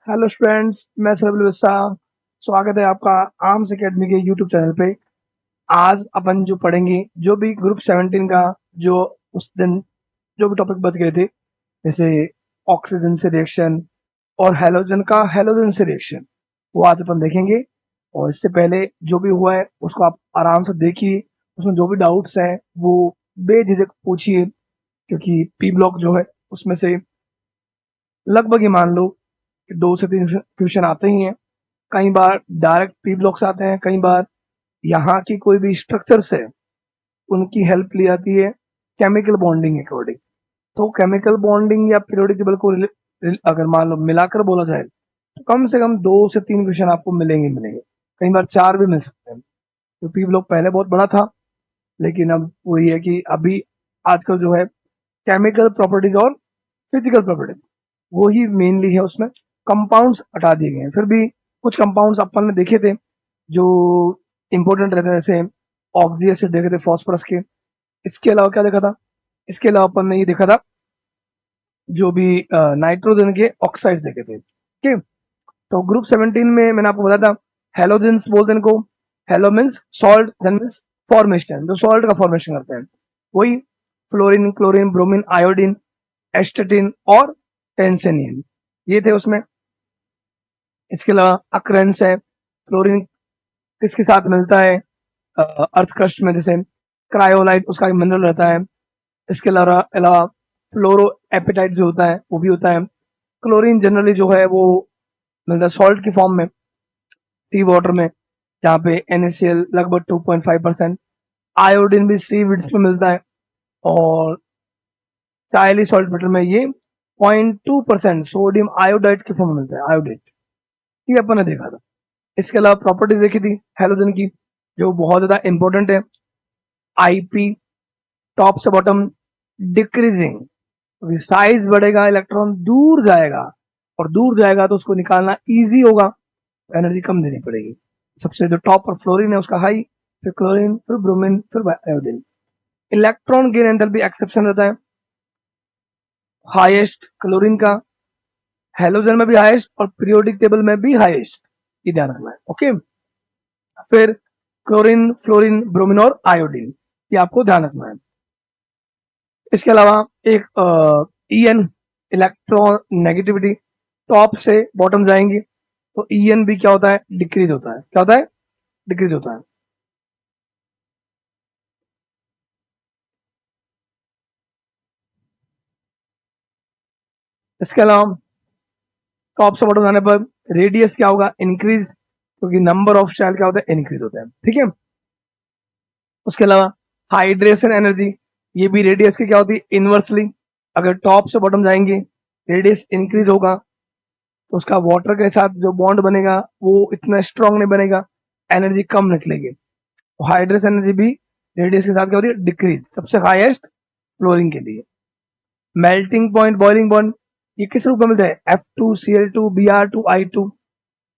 Hello students, मैं सरबल विस्सा। स्वागत है आपका आर्म्स एकेडमी के यूट्यूब चैनल पे। आज अपन जो पढ़ेंगे, जो भी ग्रुप 17 का जो उस दिन जो भी टॉपिक बच गए थे, जैसे ऑक्सीजन से रिएक्शन और हैलोजन का हैलोजन से रिएक्शन, वो आज अपन देखेंगे। और इससे पहले जो भी हुआ है उसको आप आराम से देखिए, उसमें जो भी डाउट्स हैं वो बेझिझक पूछिए, क्योंकि पी ब्लॉक जो है उसमें से लगभग ही मान लो कि 2 से 3 क्वेश्चन आते ही हैं। कई बार डायरेक्ट पी ब्लॉक्स आते हैं, कई बार यहाँ की कोई भी स्ट्रक्चर्स है उनकी हेल्प ली जाती है केमिकल बॉन्डिंग अकॉर्डिंग। तो केमिकल बॉन्डिंग या पीरियोडिक टेबल को अगर मान लो मिलाकर बोला जाए तो कम से कम 2 से 3 क्वेश्चन आपको मिलेंगे, कई बार 4 भी मिल सकते हैं। तो पी ब्लॉक पहले बहुत बड़ा था, लेकिन अब वही है कि अभी आजकल जो है केमिकल प्रॉपर्टीज और फिजिकल प्रॉपर्टीज वो ही मेनली है, उसमें कंपाउंड्स हटा दिए गए हैं। फिर भी कुछ कंपाउंड्स अपन ने देखे थे जो इंपॉर्टेंट रहते हैं, जैसे ऑक्सी एसिड देखे थे फॉस्फोरस के। इसके अलावा क्या देखा था? इसके अलावा अपन ने ये देखा था जो भी नाइट्रोजन के ऑक्साइड्स देखे थे। ठीक है, तो ग्रुप 17 में मैंने आपको बताया था हेलोजेंस बोलते हैं इनको। Halo means salt, then means formation, जो सॉल्ट का फॉर्मेशन करते हैं वही fluorine, chlorine, bromine, iodine, astatine और टेंसेनियम, ये थे उसमें। इसके अलावा अक्रेंस है। फ्लोरीन किसके साथ मिलता है? अर्थ क्रस्ट में, जैसे क्रायोलाइट उसका मिनरल रहता है। इसके अलावा अलावा फ्लोरो एपेटाइट जो होता है वो भी होता है। क्लोरीन जनरली जो है वो मिलता है सॉल्ट की फॉर्म में टी वाटर में, जहाँ पे NaCl लगभग 2.5%। आयोडीन भी सी विड्स में मिलता है, और चायली सॉल्ट वाटर में ये 0.2% सोडियम आयोडाइड की फॉर्म में मिलता है, आयोडेट। ये अपन ने देखा था। इसके अलावा प्रॉपर्टीज देखी थी हेलोजन की, जो बहुत ज्यादा इंपॉर्टेंट है। आईपी, टॉप से बॉटम डिक्रीजिंग, साइज बढ़ेगा, इलेक्ट्रॉन दूर जाएगा, और दूर जाएगा तो उसको निकालना इजी होगा, एनर्जी कम देनी पड़ेगी। सबसे जो टॉप पर फ्लोरीन है उसका हाई, फिर क्लोरीन, फिर ब्रोमीन, फिर iodine. Electron gain enthalpy exception रहता है हाईएस्ट क्लोरीन का, हेलोजन में भी हाईएस्ट और पीरियोडिक टेबल में भी हाईएस्ट, ये ध्यान रखना है। ओके, फिर क्लोरीन, फ्लोरीन, ब्रोमीन और आयोडीन, ये आपको ध्यान रखना है। इसके अलावा एक EN, इलेक्ट्रॉन नेगेटिविटी, टॉप से बॉटम जाएंगे तो EN भी क्या होता है? डिक्रीज होता है। क्या होता है? डिक्रीज होता है। इसके अलावा टॉप से बॉटम जाने पर रेडियस क्या होगा? इंक्रीज, क्योंकि नंबर ऑफ शेल क्या होता है? इंक्रीज होता है। ठीक है, उसके अलावा हाइड्रेशन एनर्जी, ये भी रेडियस की क्या होती है? इनवर्सली। अगर टॉप से बॉटम जाएंगे रेडियस इंक्रीज होगा तो उसका वाटर के साथ जो बॉन्ड बनेगा वो इतना स्ट्रांग नहीं बनेगा, एनर्जी कम निकलेगी। तो हाइड्रेशन एनर्जी भी रेडियस के साथ क्या होती है? डिक्रीज। सबसे हाईएस्ट फ्लोरिंग के लिए। मेल्टिंग पॉइंट, बॉइलिंग पॉइंट, ये किस रूप में मिलता है? F2Cl2 Br2I2,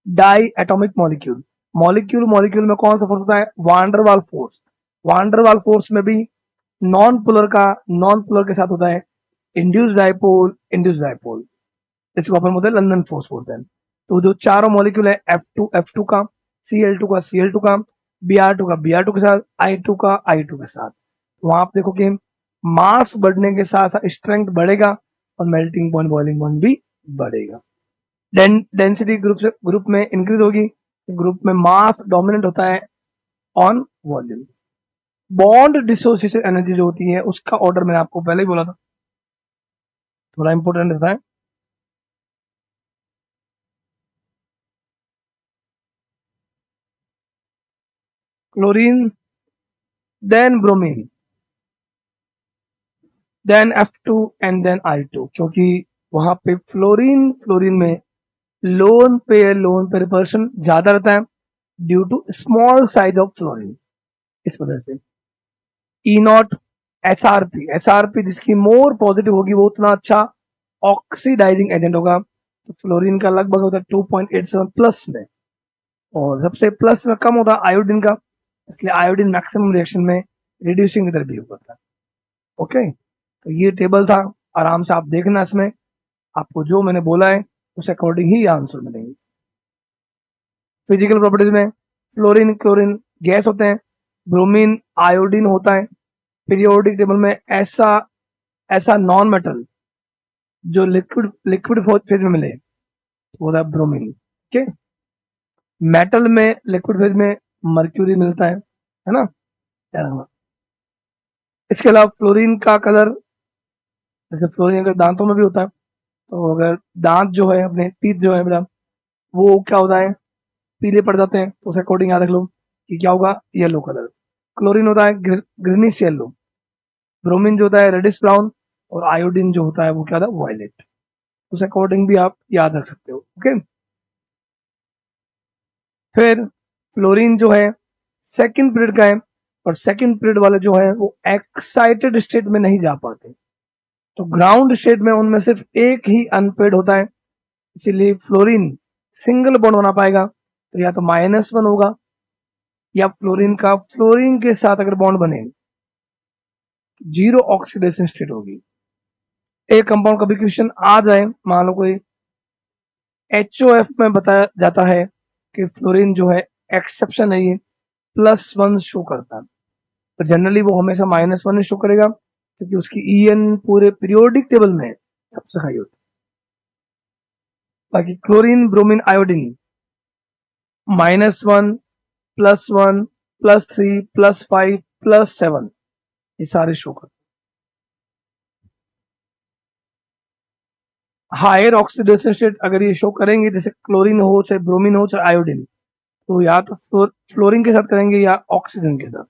diatomic molecule. Molecule molecule में कौन सा फोर्स होता है? Van der Waals force. वांडरवाल फोर्स में भी नॉन पोलर का नॉन पोलर के साथ होता है इंड्यूस डाइपोल, इंड्यूस डाइपोल। इसको अपन बोलते हैं लंदन फोर्स बोलते हैं। तो जो चारों मॉलिक्यूल है, F2 का, Cl2 का, Cl2 का, Br2 का, Br2 के साथ, I2 का, I2 के साथ, वहां आप देखो कि मास बढ़ने के साथ साथ स्ट्रेंथ बढ़ेगा और मेल्टिंग पॉइंट, बॉइलिंग पॉइंट भी बढ़ेगा। डेंसिटी ग्रुप में इंक्रीज होगी, ग्रुप में मास डोमिनेंट होता है on volume. Bond dissociation energy जो होती है उसका ऑर्डर मैंने आपको पहले ही बोला था, थोड़ा इंपॉर्टेंट रहता है। Chlorine, then bromine, then F2 and then I2, क्योंकि वहां पे फ्लोरीन फ्लोरीन में लोन पे रिपल्शन ज्यादा रहता है due to small size of fluorine. इस वजह से ई नॉट, एसआरपी जिसकी मोर पॉजिटिव होगी वो उतना अच्छा ऑक्सीडाइजिंग एजेंट होगा। तो फ्लोरीन का लगभग होता है 2.87 प्लस में, और सबसे प्लस में कम होता है आयोडीन का, इसलिए आयोडीन मैक्सिमम रिएक्शन में रिड्यूसिंग की तरफ बिहेव करता है। ओके, तो ये टेबल था, आराम से आप देखना, इसमें आपको जो मैंने बोला है उस अकॉर्डिंग ही आंसर मिलेंगे। फिजिकल प्रॉपर्टीज में फ्लोरीन क्लोरीन गैस होते हैं, ब्रोमीन आयोडीन होता है। पीरियोडिक टेबल में ऐसा ऐसा नॉन मेटल जो लिक्विड लिक्विड फेज में मिले वो होता है ब्रोमीन। ठीक है, मेटल में लिक्विड फेज में मर्क्यूरी मिलता है ना। इसके अलावा फ्लोरीन का कलर, जैसे फ्लोरीन अगर दांतों में भी होता है, तो अगर दांत जो है अपने टीथ जो है मेरा वो क्या होता है, पीले पड़ जाते हैं, तो उस अकॉर्डिंग याद रख लो कि क्या होगा, येलो कलर। क्लोरीन होता है ग्रीनिश येलो, ब्रोमीन जो होता है रेडिश ब्राउन, और आयोडीन जो होता है वो क्या होता है, वायलेट। उस अकॉर्डिंग भी आप याद रख सकते हो। ओके, फिर फ्लोरीन जो है सेकंड पीरियड का है, और सेकंड पीरियड वाले जो है वो एक्साइटेड स्टेट में नहीं जा पाते, तो ग्राउंड स्टेट में उनमें सिर्फ एक ही अनपेड होता है, इसीलिए फ्लोरीन सिंगल बॉन्ड बना पाएगा, तो या तो -1 होगा, या फ्लोरीन का फ्लोरीन के साथ अगर बॉन्ड बने जीरो ऑक्सीडेशन स्टेट होगी। एक कंपाउंड कभी क्वेश्चन आ जाए, मान लो कोई HOF में बताया जाता है कि फ्लोरीन जो है एक्सेप्शन है, ये +1 शो करता है, तो जनरली वो हमेशा -1 शो करेगा, क्योंकि उसकी EN पूरे पीरियोडिक टेबल में सबसे हाई होती है। बाकी क्लोरीन ब्रोमीन आयोडीन -1 +1 +3 +5 +7 ये सारे शो करते हैं। हायर ऑक्सीडेशन स्टेट अगर ये शो करेंगे, जैसे क्लोरीन हो चाहे ब्रोमीन हो चाहे आयोडीन, तो या तो फ्लोरीन के साथ करेंगे या ऑक्सीजन के साथ,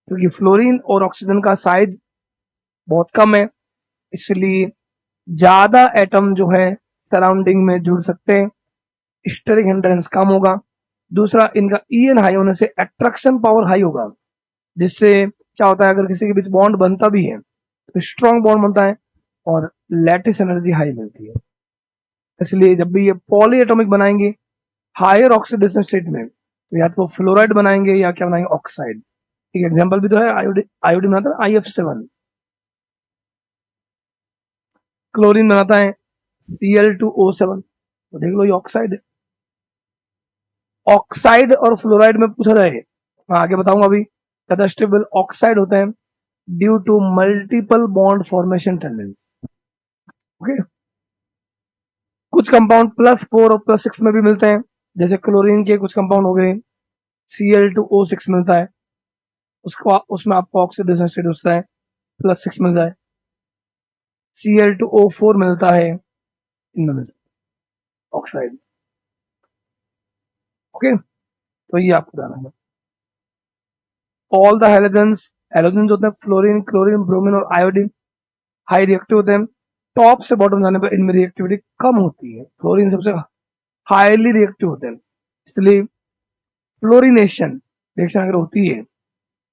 क्योंकि फ्लोरीन और ऑक्सीजन का साइज बहुत कम है, इसलिए ज्यादा एटम जो है सराउंडिंग में जुड़ सकते हैं, स्टेरिक हिंड्रेंस कम होगा। दूसरा, इनका EN हाई होने से अट्रैक्शन पावर हाई होगा, जिससे क्या होता है, अगर किसी के बीच बॉन्ड बनता भी है तो स्ट्रॉन्ग बॉन्ड बनता है और लैटिस एनर्जी हाई मिलती है। इसलिए जब भी ये पॉली एटॉमिक बनाएंगे हायर ऑक्सीडेशन स्टेट में, तो या तो फ्लोराइड बनाएंगे या क्या बनाएंगे, ऑक्साइड। एक एग्जांपल भी तो है, आयोडीन बनाता है IF7, क्लोरीन बनाता है Cl2O7, तो देख लो ये ऑक्साइड है। ऑक्साइड और फ्लोराइड में पूछा जाए, मैं आगे बताऊंगा अभी, ज्यादा स्टेबल ऑक्साइड होते हैं due to multiple bond formation tendency. Okay, कुछ कंपाउंड +4 और +6 में भी मिलते हैं, जैसे क्लोरीन के कुछ कंपाउंड हो गए, Cl2O6 मिलता है, उसको उसमें आपको ऑक्सीडेशन स्टेट होता है +6 मिल जाए, Cl2O4 मिलता है, इनमें मिलता है ऑक्साइड। ओके, तो ये आपको ध्यान रखना। ऑल द हेलोजन होते हैं फ्लोरीन क्लोरीन ब्रोमीन और आयोडीन, हाई रिएक्टिव होते हैं, टॉप से बॉटम जाने पर इनमें रिएक्टिविटी कम होती है, फ्लोरीन सबसे हाईली रिएक्टिव होते हैं, इसलिए फ्लोरिनेशन रिएक्शन अगर होती है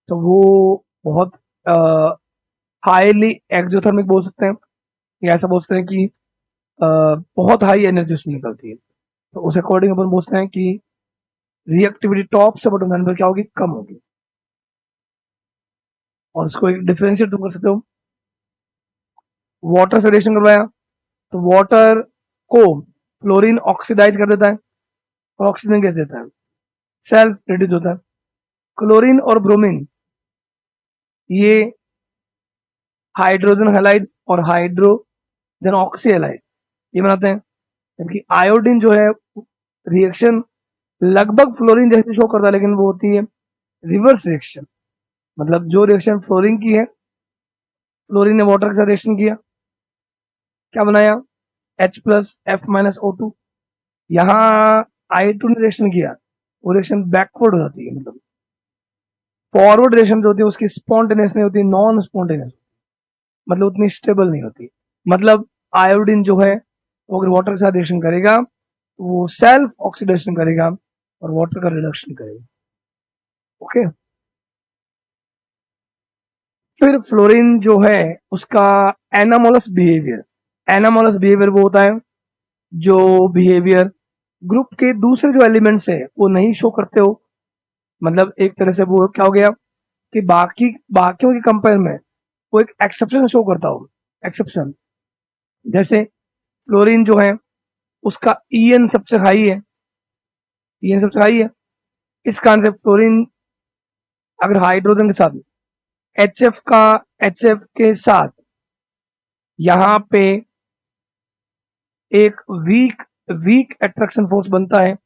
तो वो बहुत हाईली एक्सोथर्मिक बोल सकते हैं, या ऐसा बोल सकते हैं कि बहुत हाई एनर्जी उसमें निकलती है, तो उस अकॉर्डिंग अपन बोलते हैं कि रिएक्टिविटी टॉप से बॉटम जाने पर क्या होगी, कम होगी। और इसको एक डिफरेंशिएट तुम कर सकते हो, वाटर से रिएक्शन करवाया तो वाटर को फ्लोरीन ऑक्सीडाइज कर देता है और ऑक्सीजन गैस देता है, सेल्फ रिड्यूस होता है। क्लोरीन और ब्रोमीन ये हाइड्रोजन हैलाइड और हाइड्रोजन ऑक्सी हैलाइड ये बनाते हैं, जबकि आयोडीन जो है रिएक्शन लगभग फ्लोरीन जैसी शो करता है, लेकिन वो होती है रिवर्स रिएक्शन। मतलब जो रिएक्शन फ्लोरीन की है, फ्लोरीन ने वाटर के साथ रिएक्शन किया, क्या बनाया, H+F-O2, यहाँ I2 ने रिएक्शन किया, वो रिएक्शन बैकवर्ड हो जाती है, मतलब फॉरवर्ड रिएक्शन जो होती है उसकी स्पॉन्टेनियस नहीं होती, नॉन स्पॉन्टेनियस, मतलब उतनी स्टेबल नहीं होती। मतलब आयोडीन जो है वो अगर वाटर के साथ रिएक्शन करेगा तो वो सेल्फ ऑक्सीडेशन करेगा और वाटर का रिडक्शन करेगा। ओके, फिर फ्लोरीन जो है उसका एनामोलस बिहेवियर, एनामोलस बिहेवियर वो होता है जो बिहेवियर ग्रुप के दूसरे जो एलिमेंट्स है वो नहीं शो करते हो, मतलब एक तरह से वो क्या हो गया कि बाकियों के कंपेयर में वो एक एक्सेप्शन शो करता हो, एक्सेप्शन। जैसे फ्लोरीन जो है उसका ईएन सबसे हाई है, ईएन सबसे हाई है। इस कारण से फ्लोरीन अगर हाइड्रोजन के साथ एच एफ के साथ यहाँ पे एक वीक वीक अट्रैक्शन फोर्स बनता है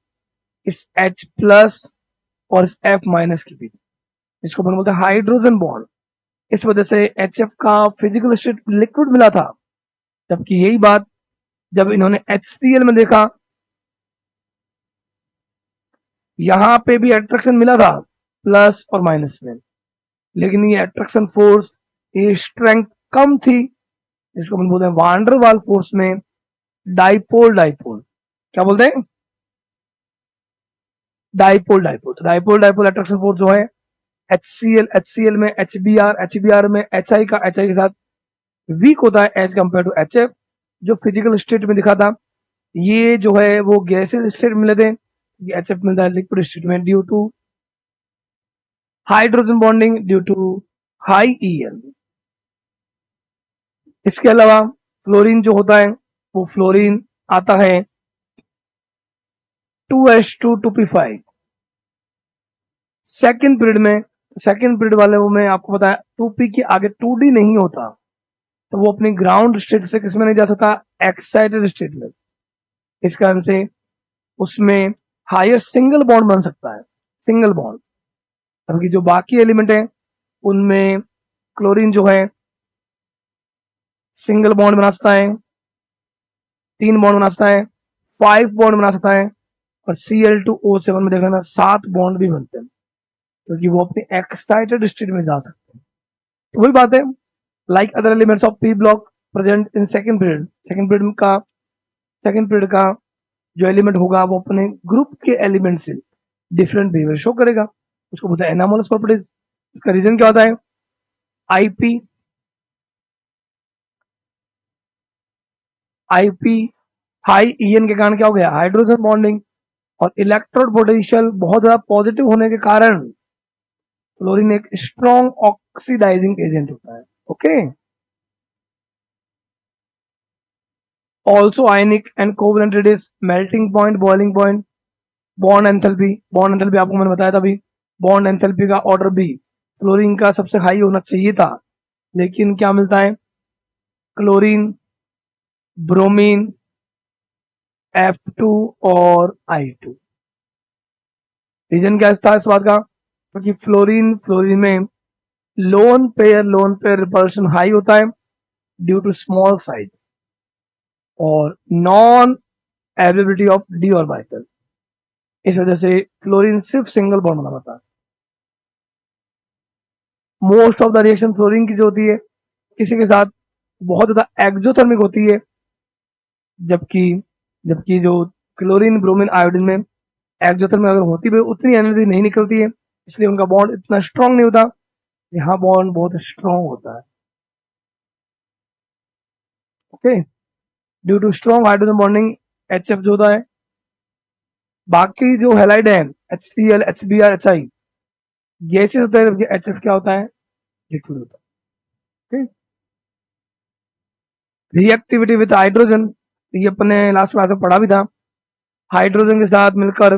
इस H प्लस और इस F माइनस के बीच, इसको अपन बोलते हैं हाइड्रोजन बॉन्ड। इस वजह से HF का फिजिकल स्टेट लिक्विड मिला था, जबकि यही बात जब इन्होंने HCl में देखा, यहां पे भी अट्रैक्शन मिला था प्लस और माइनस में, लेकिन ये अट्रैक्शन फोर्स, ये स्ट्रेंथ कम थी, जिसको अपन बोलते हैं वांडर वाल फोर्स में डाइपोल डाइपोल। क्या बोलते हैं? Dipole dipole. तो डाइपोल डाइपोल अट्रैक्शन फोर्स जो है HCl में एच बी आर में HI का HI के साथ वीक होता है एज कम्पेयर टू HF। जो फिजिकल स्टेट में दिखा था, ये जो है वो गैसेस स्टेट मिले थे, ये HF मिलता है लिक्विड स्टेट में due to hydrogen bonding, due to high EL। इसके अलावा फ्लोरीन जो होता है वो फ्लोरीन आता है 2H2 2p5 सेकेंड पीरियड में। सेकेंड पीरियड वाले वो में आपको पता है 2p के आगे 2d नहीं होता, तो वो अपनी ग्राउंड स्टेट से किसमें नहीं जा सकता? एक्साइटेड स्टेट में। इस कारण से उसमें हायर सिंगल बॉन्ड बन सकता है, सिंगल बॉन्ड। जबकि जो बाकी एलिमेंट है उनमें क्लोरीन जो है सिंगल बॉन्ड बना सकता है, 3 बॉन्ड बना सकता है, 5 बॉन्ड बना सकता है, और Cl2O7 में देख लेना 7 बॉन्ड भी बनते हैं, क्योंकि वो अपनी एक्साइटेड स्टेट में जा सकते हैं। तो वही बात है, like other elements of P block present in second period. Second period का जो एलिमेंट होगा वो अपने ग्रुप के एलिमेंट से डिफरेंट बिहेवियर शो करेगा, उसको बोलते हैं एनामोलस प्रॉपर्टीज। इसका रीजन क्या होता है? आईपी आईपी हाई ईएन के कारण क्या हो गया? Hydrogen bonding. और इलेक्ट्रोड पोटेंशियल बहुत ज्यादा पॉजिटिव होने के कारण फ्लोरीन एक स्ट्रॉन्ग ऑक्सीडाइजिंग एजेंट होता है। Okay, also ionic and covalent radius, melting point, boiling point, bond enthalpy आपको मैंने बताया था अभी। बॉन्ड एंथैल्पी का ऑर्डर भी क्लोरीन का सबसे हाई होना चाहिए था, लेकिन क्या मिलता है? क्लोरीन, ब्रोमीन, F2 और I2। रीजन क्या था इस बात का? क्योंकि फ्लोरीन में लोन पेयर रिपल्शन हाई होता है ड्यू टू स्मॉल साइज और non availability of D orbital. इस वजह से फ्लोरीन सिर्फ सिंगल बॉन्ड बना पाता है। Most of the reaction fluorine की जो होती है किसी के साथ बहुत ज्यादा एक्सोथर्मिक होती है, जबकि जबकि जो क्लोरीन, ब्रोमीन, आयोडीन में एक्सोथर्मिक अगर होती भी उतनी एनर्जी नहीं निकलती है, इसलिए उनका बॉन्ड इतना स्ट्रांग नहीं होता। यहाँ बॉन्ड बहुत स्ट्रांग होता है। Okay, due to strong hydrogen bonding HF जो होता है, बाकी जो हैलाइड है HCl, HBr, HI गैसेस होता है, जबकि HF क्या होता है? लिक्विड होता है। ठीक, रिएक्टिविटी विद हाइड्रोजन, ये अपने लास्ट क्लास में पढ़ा भी था। हाइड्रोजन के साथ मिलकर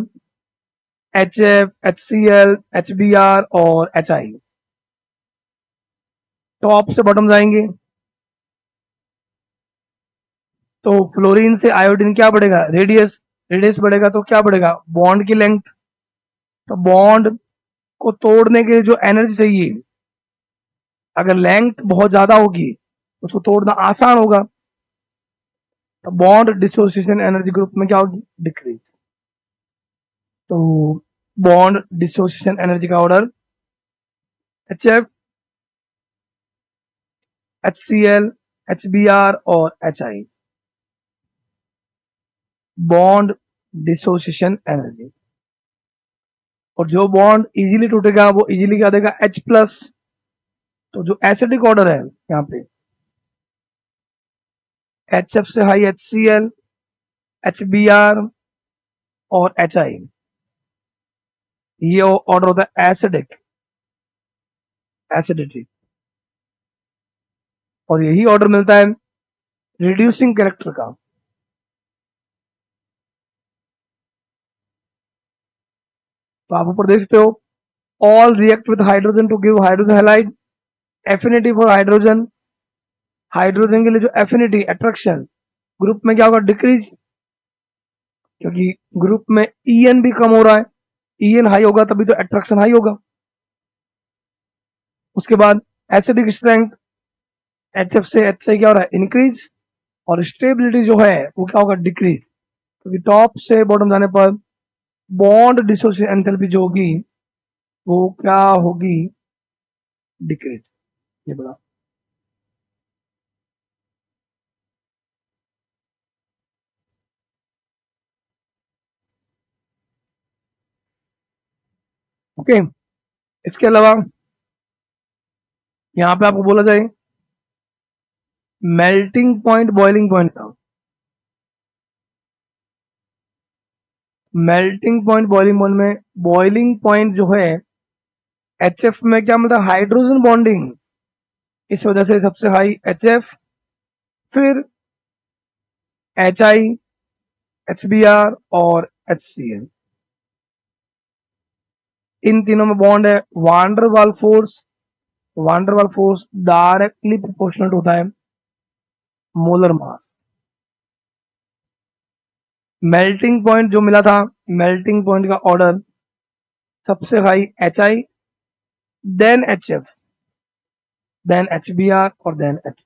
HF, HCl, HBr और HI टॉप से बॉटम जाएंगे। तो फ्लोरीन से आयोडीन क्या बढ़ेगा? रेडियस बढ़ेगा, तो क्या बढ़ेगा? बॉन्ड की लेंथ। तो बॉन्ड को तोड़ने के लिए जो एनर्जी चाहिए, अगर लेंथ बहुत ज्यादा होगी तो उसको तोड़ना आसान होगा, तो बॉन्ड डिसोसिएशन एनर्जी ग्रुप में क्या होगी? डिक्रीज। तो बॉन्ड डिसोसिएशन एनर्जी का ऑर्डर HF, HCl, HBr और HI। Bond dissociation energy. और जो बॉन्ड इजीली टूटेगा वो इजीली क्या देगा? H plus. तो जो एसिडिक ऑर्डर है यहाँ पे HF से हाई HCl, HBr और HI, ये ऑर्डर होता है एसिडिटी। और यही ऑर्डर मिलता है रिड्यूसिंग कैरेक्टर का। तो आप ऊपर देख सकते हो, all react with hydrogen to give hydrogen halide, affinity for hydrogen, hydrogen के लिए जो एफिनिटी अट्रैक्शन ग्रुप में क्या होगा, डिक्रीज, क्योंकि ग्रुप में ईएन भी कम हो रहा है, ईएन हाई होगा तभी तो अट्रैक्शन हाई होगा। उसके बाद एसिडिक स्ट्रेंथ, एच एफ से एच क्या हो रहा है, इंक्रीज, और स्टेबिलिटी जो है वो क्या होगा, डिक्रीज, क्योंकि टॉप से बॉटम जाने पर बॉन्ड डिसोसिएशन एंथैल्पी जो होगी वो क्या होगी, डिक्रीज। ये बोला। ओके, इसके अलावा यहाँ पे आपको बोला जाए मेल्टिंग पॉइंट बॉइलिंग पॉइंट का, मेल्टिंग पॉइंट बॉइलिंग पॉइंट में बॉइलिंग पॉइंट जो है एच एफ में क्या मतलब हाइड्रोजन बॉन्डिंग, इस वजह से सबसे हाई एच एफ, फिर H I, H B R और एच सी एल, इन तीनों में बॉन्ड है। Van der Waals force, van der Waals force directly proportional होता है मोलर मास। मेल्टिंग पॉइंट जो मिला था, मेल्टिंग पॉइंट का ऑर्डर सबसे high H I, then H F, then H B R और देन एच,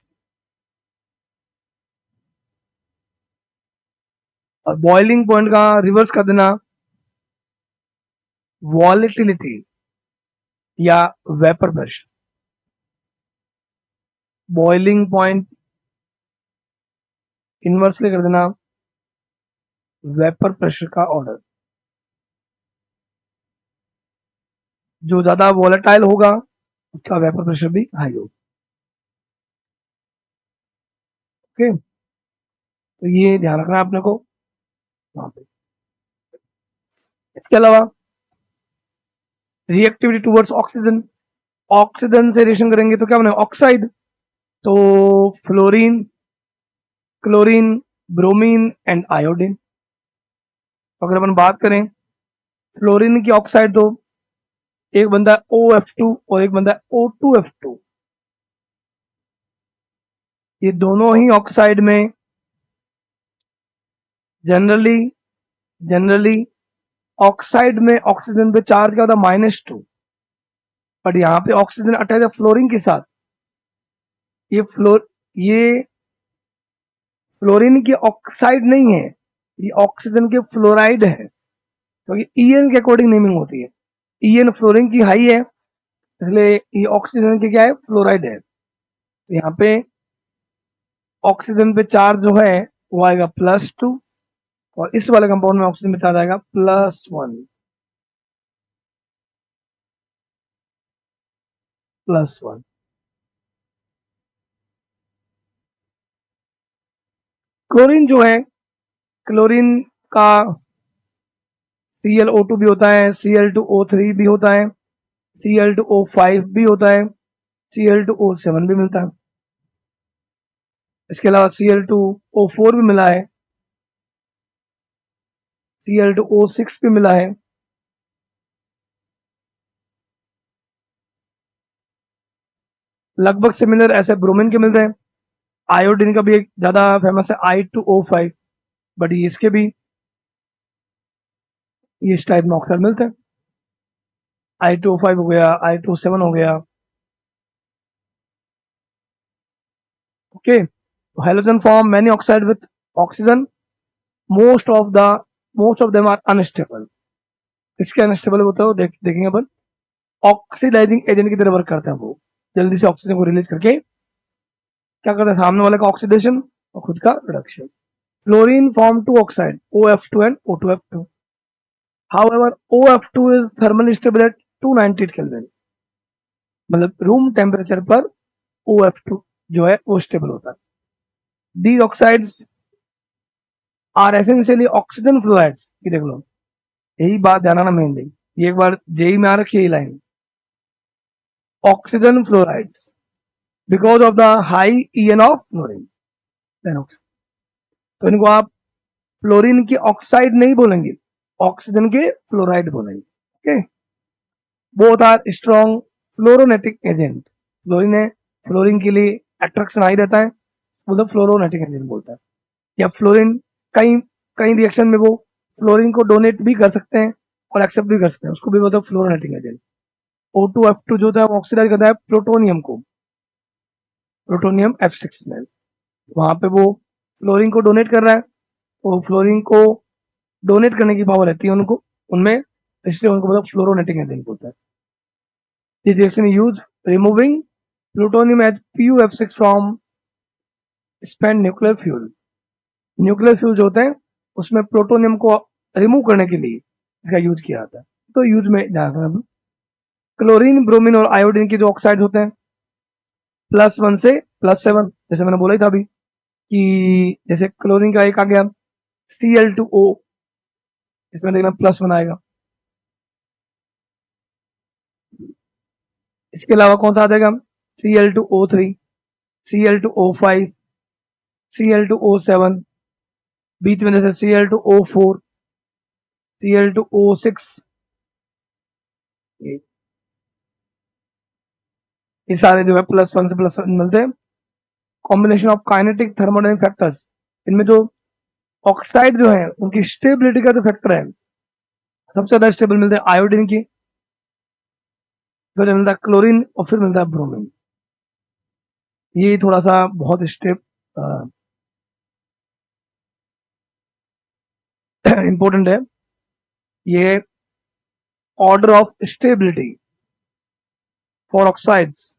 और बॉइलिंग पॉइंट का रिवर्स कर देना वॉलेटिलिटी या vapour pressure. Boiling point inversely कर देना वेपर प्रेशर का ऑर्डर, जो ज्यादा वॉलेटाइल होगा उसका वेपर प्रेशर भी हाई होगा। ओके, तो ये ध्यान रखना है अपने को वहां पे। इसके अलावा रिएक्टिविटी टुवर्ड्स ऑक्सीजन, ऑक्सीजन से रिएक्शन करेंगे तो क्या बने, ऑक्साइड, तो fluorine, chlorine, bromine and iodine. तो अगर अपन बात करें फ्लोरीन की ऑक्साइड, तो एक बंदा है OF2 और एक बंदा है O2F2, ये दोनों ही ऑक्साइड में जनरली जनरली ऑक्साइड में ऑक्सीजन पे चार्ज क्या होता है, -2, बट यहाँ पे ऑक्सीजन अटैच है फ्लोरीन के साथ, ये ये फ्लोरीन की ऑक्साइड नहीं है, ये ऑक्सीजन के फ्लोराइड है, क्योंकि ईएन के अकॉर्डिंग नेमिंग होती है, ईएन फ्लोरीन की हाई है इसलिए ये ऑक्सीजन के क्या है, फ्लोराइड है। तो यहाँ पे ऑक्सीजन पे चार्ज जो है वो आएगा +2, और इस वाले कंपाउंड में ऑक्सीजन पे चार्ज आएगा +1, +1। क्लोरीन जो है, क्लोरीन का ClO2 भी होता है, Cl2O3 भी होता है, Cl2O5 भी होता है, Cl2O7 भी मिलता है, इसके अलावा Cl2O4 भी मिला है, Cl2O6 भी मिला है। लगभग सिमिलर ऐसे ब्रोमीन के मिलते हैं। आयोडीन का भी एक ज्यादा फेमस है I2O5, बट ये इसके भी ये इस टाइप में ऑक्साइड मिलते हैं। I2O5 हो गया, I2O7 हो गया। Okay, halogen form many oxide with oxygen, most of the most of them are unstable. इसके अनस्टेबल होता है देखेंगे अपन, ऑक्सीडाइजिंग एजेंट की तरह वर्क करते हैं, वो जल्दी से ऑक्सीजन को रिलीज करके क्या करते हैं, सामने वाले का ऑक्सीडेशन और खुद का reduction. Fluorine form 2 oxide OF2 and O2F2। However, OF2 is thermally stable at 298 Kelvin, मतलब रूम टेम्परेचर पर OF2 जो है वो स्टेबल होता है। These oxides are essentially oxygen fluorides, ये देख लो, यही बात ध्यान रखना मेनली, ये एक बार जेई में आ रखी है line, oxygen fluorides because of the high EN of fluorine. तो इनको आप फ्लोरीन की ऑक्साइड नहीं बोलेंगे, ऑक्सीजन के फ्लोराइड बोलेंगे। Okay, both are strong fluorinating agent. Fluorine है, फ्लोरीन के लिए अट्रैक्शन हाई रहता है, मतलब फ्लोरोनेटिक एजेंट बोलता है। या फ्लोरीन कई कई रिएक्शन में वो फ्लोरीन को डोनेट भी कर सकते हैं और एक्सेप्ट भी कर सकते हैं, उसको भी बोलते हैं फ्लोरोनेटिक एजेंट। O2F2 जो होता है वो ऑक्सीडाइज करता है प्लूटोनियम को, प्लूटोनियम F6 में, वहां पे वो फ्लोरीन को डोनेट कर रहा है, तो फ्लोरीन को डोनेट करने की पावर रहती है उनको उनमें, इसलिए उनको मतलब फ्लोरोनेटिक एजेंट बोलता है। This reaction is used removing plutonium as PuF6 from spent nuclear fuel। Nuclear fuel जो होते हैं उसमें प्लूटोनियम को रिमूव करने के लिए इसका यूज किया जाता है। तो यूज में जाना है। क्लोरीन, ब्रोमीन और आयोडीन के जो ऑक्साइड होते हैं +1 से +7, जैसे मैंने बोला ही था अभी कि जैसे क्लोरीन का एक आ गया Cl2O, इसमें देखना +1 आएगा। इसके अलावा कौन सा आ जाएगा, Cl2O3, Cl2O5, Cl2O7, बीच में जैसे Cl2O4, Cl2O6, ये सारे जो है +1 से +7 मिलते हैं। Combination of kinetic thermodynamic factors, इनमें जो ऑक्साइड जो है उनकी स्टेबिलिटी का जो फैक्टर है सबसे ज्यादा स्टेबल मिलते हैं आयोडीन की, फिर मिलता है क्लोरीन और फिर मिलता है ब्रोमीन। ये थोड़ा सा बहुत स्टेप इंपॉर्टेंट है, ये order of stability for oxides.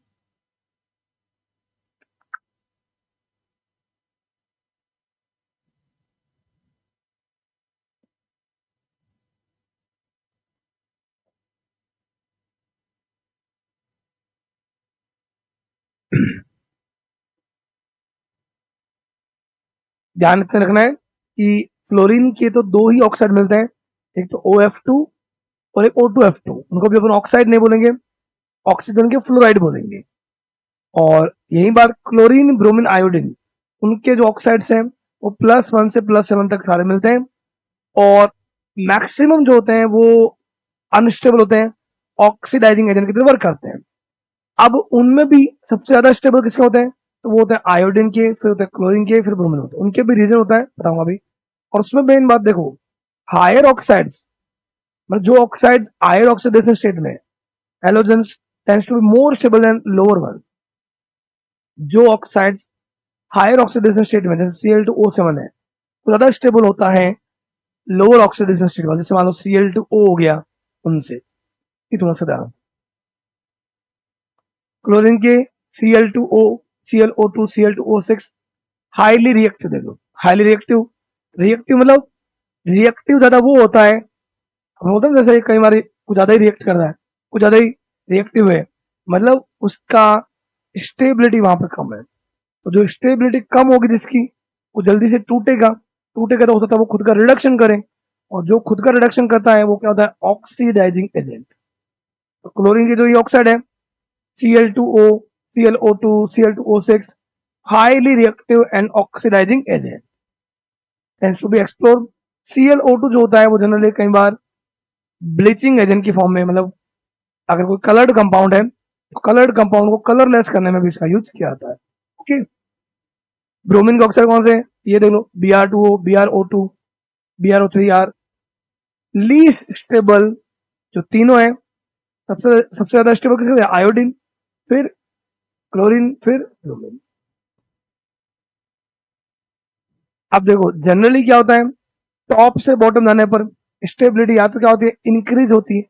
ध्यान रखना है कि फ्लोरीन के तो दो ही ऑक्साइड मिलते हैं, एक तो OF2 और एक O2F2, उनको भी अपन ऑक्साइड नहीं बोलेंगे, ऑक्सीजन के फ्लोराइड बोलेंगे। और यही बात क्लोरीन, ब्रोमीन, आयोडीन, उनके जो ऑक्साइड्स हैं वो +1 से +7 तक सारे मिलते हैं, और मैक्सिमम जो होते हैं वो अनस्टेबल होते हैं, ऑक्सीडाइजिंग एजेंट की तरह वर्क करते हैं। अब उनमें भी सबसे ज्यादा स्टेबल किसके होते हैं, तो वो होते हैं आयोडीन के, फिर होते हैं क्लोरीन के, फिर ब्रोमीन होते हैं। उनके भी रीजन होता है, बताऊंगा अभी। और उसमें मेन बात देखो, हायर ऑक्साइड्स, मतलब जो ऑक्साइड्स हायर ऑक्सीडेशन स्टेट में, halogens tends to be more stable than lower one. जो ऑक्साइड्स हायर ऑक्सीडेशन स्टेट में जैसे Cl2O7 है, तो ज्यादा स्टेबल होता है लोअर ऑक्सीडेशन स्टेट में, जैसे मान लो Cl2O हो गया उनसे, ये थोड़ा सा ध्यान। क्लोरीन के Cl2O, ClO2, Cl2O6 highly reactive, देखो हाईली रिएक्टिव, रिएक्टिव मतलब रिएक्टिव ज्यादा वो होता है, हम बोलते हैं जैसे कई बार कुछ ज्यादा ही रिएक्ट कर रहा है, कुछ ज्यादा ही रिएक्टिव है, मतलब उसका स्टेबिलिटी वहां पर कम है। तो जो स्टेबिलिटी कम होगी जिसकी, वो जल्दी से टूटेगा, टूटेगा तो हो सकता है वो खुद का रिडक्शन करे, और जो खुद का रिडक्शन करता है वो क्या होता है, ऑक्सीडाइजिंग एजेंट। तो क्लोरीन की जो ये ऑक्साइड है Cl2O, ClO2, Cl2O6 highly reactive and oxidizing agent tends to be explored। ClO2 जो होता है वो जनरली कई बार ब्लीचिंग एजेंट की फॉर्म में, मतलब अगर कोई कलर्ड कंपाउंड है तो कलर्ड कंपाउंड को कलरलेस करने में भी इसका यूज किया जाता है। ओके, ब्रोमीन के ऑक्साइड कौन से, ये देख लो Br2O, BrO2, BrO3R। Least stable जो तीनों है, सबसे ज्यादा स्टेबल किसके, आयोडीन, फिर क्लोरीन, फिर ब्रोमीन। अब देखो जनरली क्या होता है, टॉप से बॉटम जाने पर स्टेबिलिटी या तो क्या होती है, इंक्रीज होती है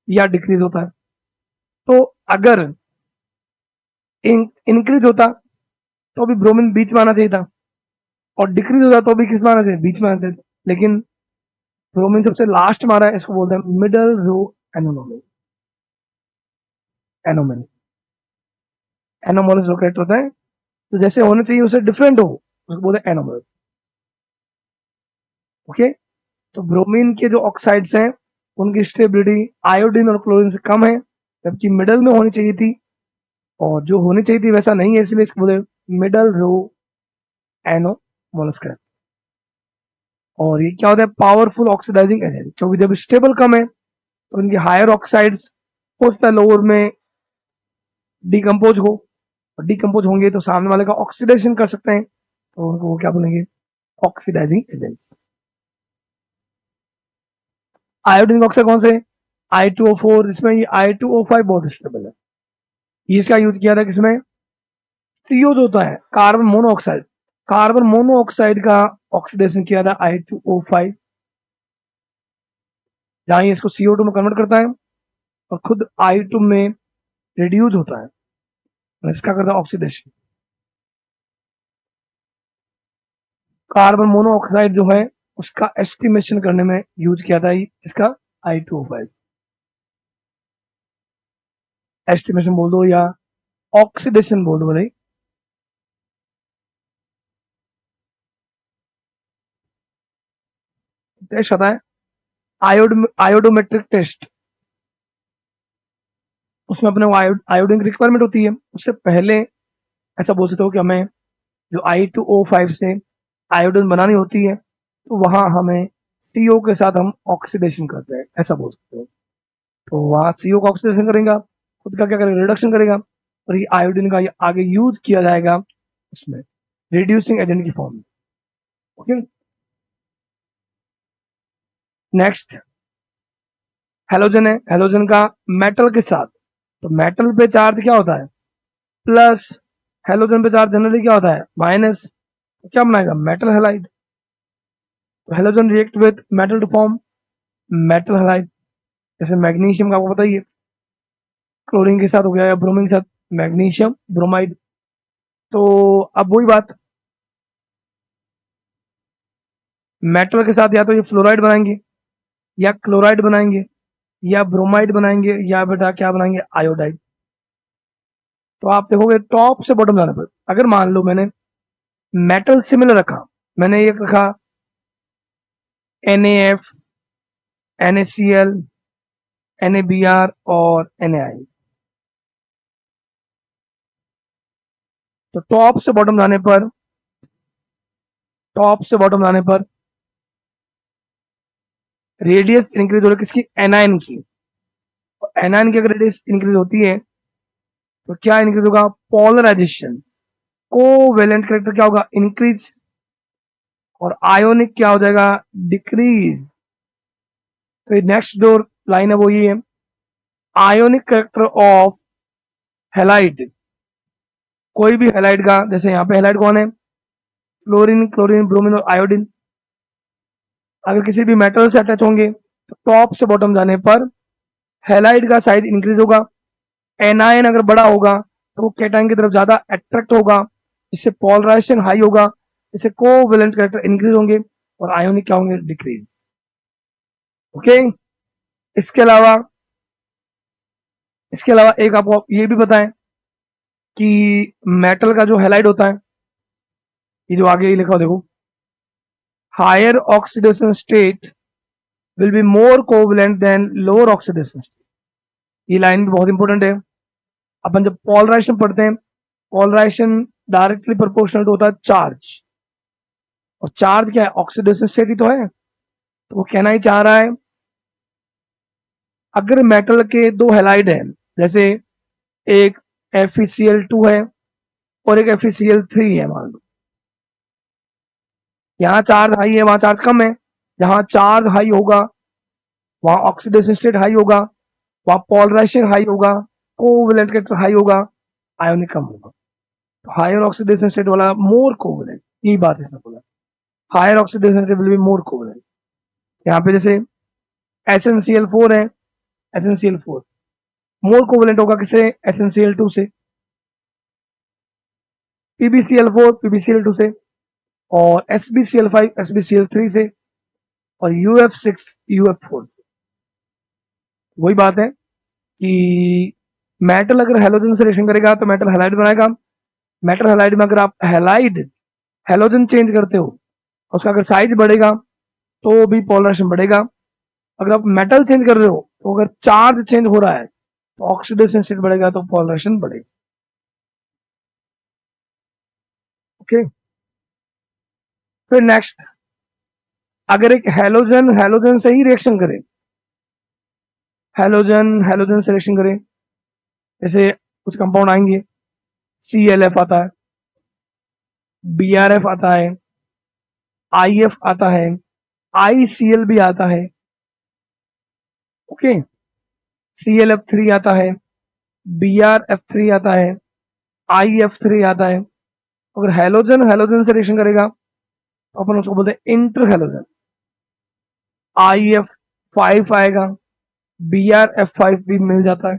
या डिक्रीज होता है। तो अगर इंक्रीज होता तो भी ब्रोमीन बीच में आना चाहिए था, और डिक्रीज होता तो भी किस में आना चाहिए, बीच में आना चाहिए। लेकिन ब्रोमीन सबसे लास्ट में आ रहा है, इसको बोलते हैं middle row anomaly, anomaly, anomalous जो करेक्ट होता है, तो जैसे होने चाहिए उससे डिफरेंट हो, उसको बोलते हैं एनोमलस। ओके, तो ब्रोमीन के जो ऑक्साइड्स हैं उनकी स्टेबिलिटी आयोडीन और क्लोरीन से कम है, जबकि मिडल में होनी चाहिए थी, और जो होनी चाहिए थी वैसा नहीं है, इसलिए इसको बोले मिडल रो एनोमोलस्क। और ये क्या होता है, पावरफुल ऑक्सीडाइजिंग एजेंट, क्योंकि जब स्टेबल कम है तो इनके हायर ऑक्साइड्स हो सकता है लोअर में डिकम्पोज हो, और डिकम्पोज होंगे तो सामने वाले का ऑक्सीडेशन कर सकते हैं, तो उनको वो क्या बोलेंगे, ऑक्सीडाइजिंग एजेंट्स। आयोडीन ऑक्साइड कौन से, I2O4, इसमें ये I2O5 बहुत स्टेबल है। ये इसका यूज किया था किसमें, CO जो होता है कार्बन मोनोऑक्साइड, कार्बन मोनोऑक्साइड का ऑक्सीडेशन किया था I2O5, जहां ये इसको CO2 में कन्वर्ट करता है और खुद I2 में रिड्यूस होता है, इसका करता है ऑक्सीडेशन। कार्बन मोनोऑक्साइड जो है उसका एस्टिमेशन करने में यूज किया था इसका I2O5। एस्टिमेशन बोल दो या ऑक्सीडेशन बोल दो भाई। टेस्ट आता है आयोडोमेट्रिक टेस्ट, उसमें अपने आयोडीन की रिक्वायरमेंट होती है। उससे पहले ऐसा बोल सकते हो कि हमें जो I2O5 से आयोडीन बनानी होती है, तो वहां हमें CO के साथ हम ऑक्सीडेशन करते हैं, ऐसा बोल सकते हो। तो वहां CO का ऑक्सीडेशन करेगा, खुद का क्या करेगा, रिडक्शन करेगा, और ये आयोडीन का ये आगे यूज किया जाएगा उसमें रिड्यूसिंग एजेंट की फॉर्म में। ओके, नेक्स्ट हेलोजन है। हेलोजन का मेटल के साथ, तो मेटल पे चार्ज क्या होता है, प्लस, हेलोजन पे चार्ज जनरली क्या होता है, माइनस, तो क्या बनाएगा, मेटल हैलाइड। तो halogen react with metal to form metal halide, जैसे मैग्नीशियम का आपको पता ही है, क्लोरीन के साथ हो गया या ब्रोमीन के साथ मैग्नीशियम ब्रोमाइड। तो अब वही बात, मेटल के साथ या तो ये फ्लोराइड बनाएंगे, या क्लोराइड बनाएंगे, या ब्रोमाइड बनाएंगे, या बेटा क्या बनाएंगे, आयोडाइड। तो आप देखोगे टॉप से बॉटम जाने पर, अगर मान लो मैंने मेटल सिमिलर रखा, मैंने एक रखा NaF, NaCl, NaBr और NaI, तो टॉप से बॉटम जाने पर, टॉप से बॉटम जाने पर रेडियस इंक्रीज हो रही है किसकी, एनायन की। एनायन की अगर रेडियस इंक्रीज होती है तो क्या इंक्रीज होगा, पोलराइजेशन, कोवेलेंट कैरेक्टर क्या होगा, इंक्रीज, और आयोनिक क्या हो जाएगा, डिक्रीज। तो नेक्स्ट जो लाइन है वो ये है, आयोनिक कैरेक्टर ऑफ हेलाइड, कोई भी हेलाइड का, जैसे यहाँ पे हेलाइड कौन है, क्लोरीन, क्लोरीन, ब्रोमीन और आयोडीन, अगर किसी भी मेटल से अटैच होंगे तो टॉप से बॉटम जाने पर हेलाइड का साइज इंक्रीज होगा, एनायन अगर बड़ा होगा तो वो कैटायन की तरफ ज्यादा अट्रैक्ट होगा, इससे पोलराइजेशन हाई होगा, इससे कोवेलेंट कैरेक्टर इंक्रीज होंगे, और आयोनिक क्या होंगे, डिक्रीज। ओके, इसके अलावा, इसके अलावा एक आपको ये भी बताएं कि मेटल का जो हेलाइड होता है, ये जो आगे लिखा हो देखो, higher oxidation state will be more covalent than lower oxidation state. ये लाइन भी बहुत इंपॉर्टेंट है। अपन जब पोलराइजेशन पढ़ते हैं, पोलराइजेशन डायरेक्टली प्रोपोर्शनल होता है चार्ज, और चार्ज क्या है, ऑक्सीडेशन स्टेट ही तो है। तो वो कहना ही चाह रहा है, अगर मेटल के दो हेलाइड हैं, जैसे एक FeCl2 है और एक FeCl3 है, मान लो यहाँ चार्ज हाई है, वहां चार्ज कम है, जहां चार्ज हाई होगा वहां ऑक्सीडेशन स्टेट हाई होगा, वहां पोलराइजेशन हाई होगा, कोवेलेंट कैरेक्टर हाई होगा, आयोनिक कम होगा। तो हायर ऑक्सीडेशन स्टेट वाला मोर कोवेलेंट, यही बात इसने बोला, higher oxidation state will be more covalent. यहाँ पे जैसे HnCl4 है, HnCl4 मोर कोवेलेंट होगा किसे, HnCl2 से, PbCl4 PbCl2 से, और SbCl5 SbCl3 से, और UF6 UF4 से। वही बात है कि मेटल अगर हेलोजन से रिएक्शन करेगा तो मेटल हैलाइड बनाएगा, मेटल हैलाइड में अगर आप हैलाइड हेलोजन चेंज करते हो, उसका अगर साइज बढ़ेगा तो भी पोलराइजेशन बढ़ेगा। अगर आप मेटल चेंज कर रहे हो तो अगर चार्ज चेंज हो रहा है तो ऑक्सीडेशन स्टेट बढ़ेगा, तो पोलराइजेशन बढ़ेगा। ओके, फिर नेक्स्ट, अगर एक हेलोजन हेलोजन से ही रिएक्शन करे, हैलोजन हैलोजन सिलेक्शन करें, जैसे कुछ कंपाउंड आएंगे, ClF आता है, BrF आता है, IF आता है, ICl भी आता है, ओके, ClF3 आता है, BrF3 आता है, IF3 आता है। अगर हैलोजन हैलोजन से रिएक्शन करेगा तो अपन उसको बोलते हैं इंटर हैलोजन, IF5 आएगा, BrF5 भी मिल जाता है,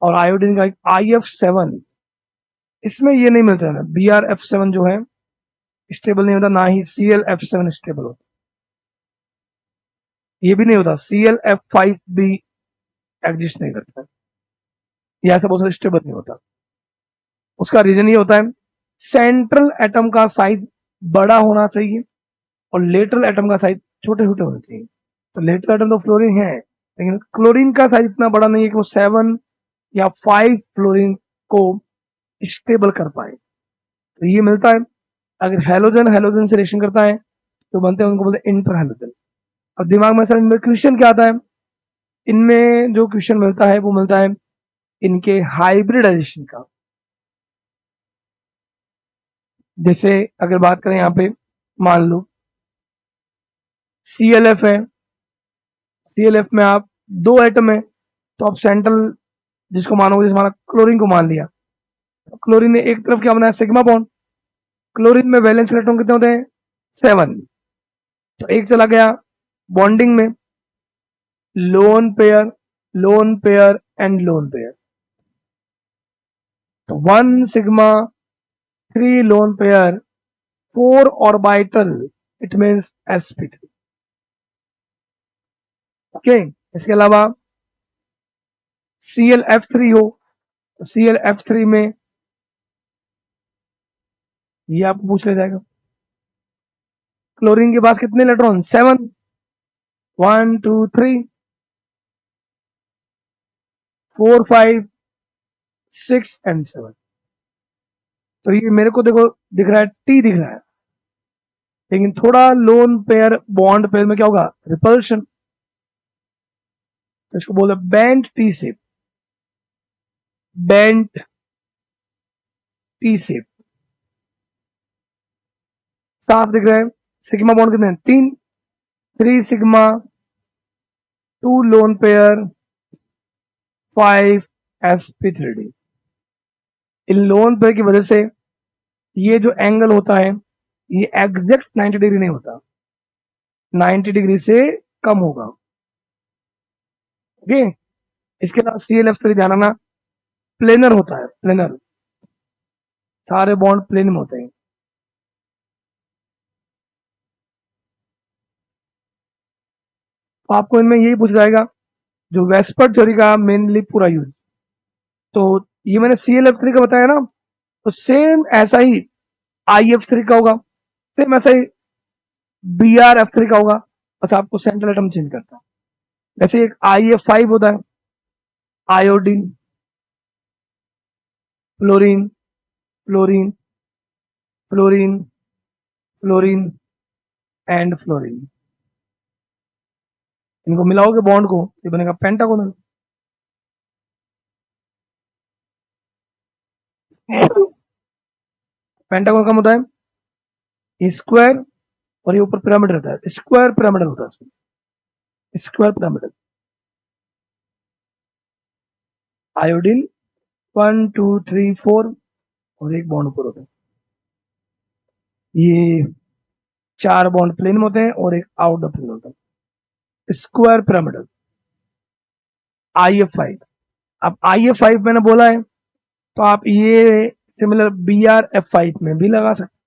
और आयोडीन का IF7, इसमें ये नहीं मिलता है, BrF7 जो है स्टेबल नहीं होता, ना ही ClF7 स्टेबल होता, ये भी नहीं होता, ClF5 भी एग्जिस्ट नहीं करता, ये ऐसा बहुत स्टेबल नहीं होता। उसका रीजन ये होता है सेंट्रल एटम का साइज बड़ा होना चाहिए और लेटरल एटम का साइज छोटे छोटे होने चाहिए। तो लेटरल एटम तो फ्लोरीन है, लेकिन क्लोरीन का साइज इतना बड़ा नहीं है कि वो 7 या 5 फ्लोरीन को स्टेबल कर पाए, तो ये मिलता है। अगर हैलोजन हैलोजन से रिएक्शन करता है तो बनते हैं, उनको बोलते हैं इंटर हैलोजन। अब दिमाग में सर इनमें क्वेश्चन क्या आता है, इनमें जो क्वेश्चन मिलता है वो मिलता है इनके हाइब्रिडाइजेशन का। जैसे अगर बात करें यहाँ पे, मान लो ClF है, ClF में आप 2 एटम है, तो आप सेंट्रल जिसको मानोगे, जैसे माना क्लोरीन को मान लिया, तो क्लोरीन ने एक तरफ क्या बनाया, सिग्मा बॉन्ड, क्लोरीन में वैलेंस इलेक्ट्रॉन कितने होते हैं, 7, तो एक चला गया बॉन्डिंग में, lone pair and lone pair, तो 1 sigma 3 lone pair 4 orbital, it means sp3, okay. इसके अलावा ClF3 हो, तो ClF3 में ये आपको पूछ लिया जाएगा, क्लोरीन के पास कितने इलेक्ट्रॉन, 7, 1 2 3 4 5 6 एंड 7, तो ये मेरे को देखो दिख रहा है T दिख रहा है, लेकिन थोड़ा लोन पेयर बॉन्ड पेयर में क्या होगा, रिपल्शन, तो इसको बोले bent T shape, bent T shape, साफ दिख रहा है। सिग्मा बॉन्ड कितने हैं, 3, 3 सिग्मा 2 लोन पेयर 5 sp3d। इन लोन पेयर की वजह से ये जो एंगल होता है ये एग्जैक्ट 90 डिग्री नहीं होता, 90 डिग्री से कम होगा, ओके। इसके अलावा ClF3 ध्यान रखना प्लेनर होता है, प्लेनर, सारे बॉन्ड प्लेन में होते हैं। तो आपको इनमें यही पूछ जाएगा, जो वेस्पर्ट थ्योरी का मेनली पूरा यूज, तो ये मैंने ClF3 का बताया ना, तो सेम ऐसा ही IF3 का होगा, सेम ऐसा ही BrF3 का होगा, बस आपको सेंट्रल एटम चेंज करता है। जैसे एक IF5 होता है, iodine, fluorine, fluorine, fluorine, fluorine and fluorine, इनको मिलाओगे बॉन्ड को, ये बनेगा पेंटागोनल। पेंटागोनल का होता है स्क्वायर, और ये ऊपर पिरामिड रहता है, स्क्वायर पिरामिडल होता है इसमें, स्क्वायर पिरामिडल। आयोडीन 1 2 3 4 और एक बॉन्ड ऊपर होता है, ये 4 बॉन्ड प्लेन में होते हैं और एक आउट द प्लेन होता है, स्क्वायर पिरामिडल, IF5। अब IF5 मैंने बोला है, तो आप ये सिमिलर BrF5 में भी लगा सकते हैं।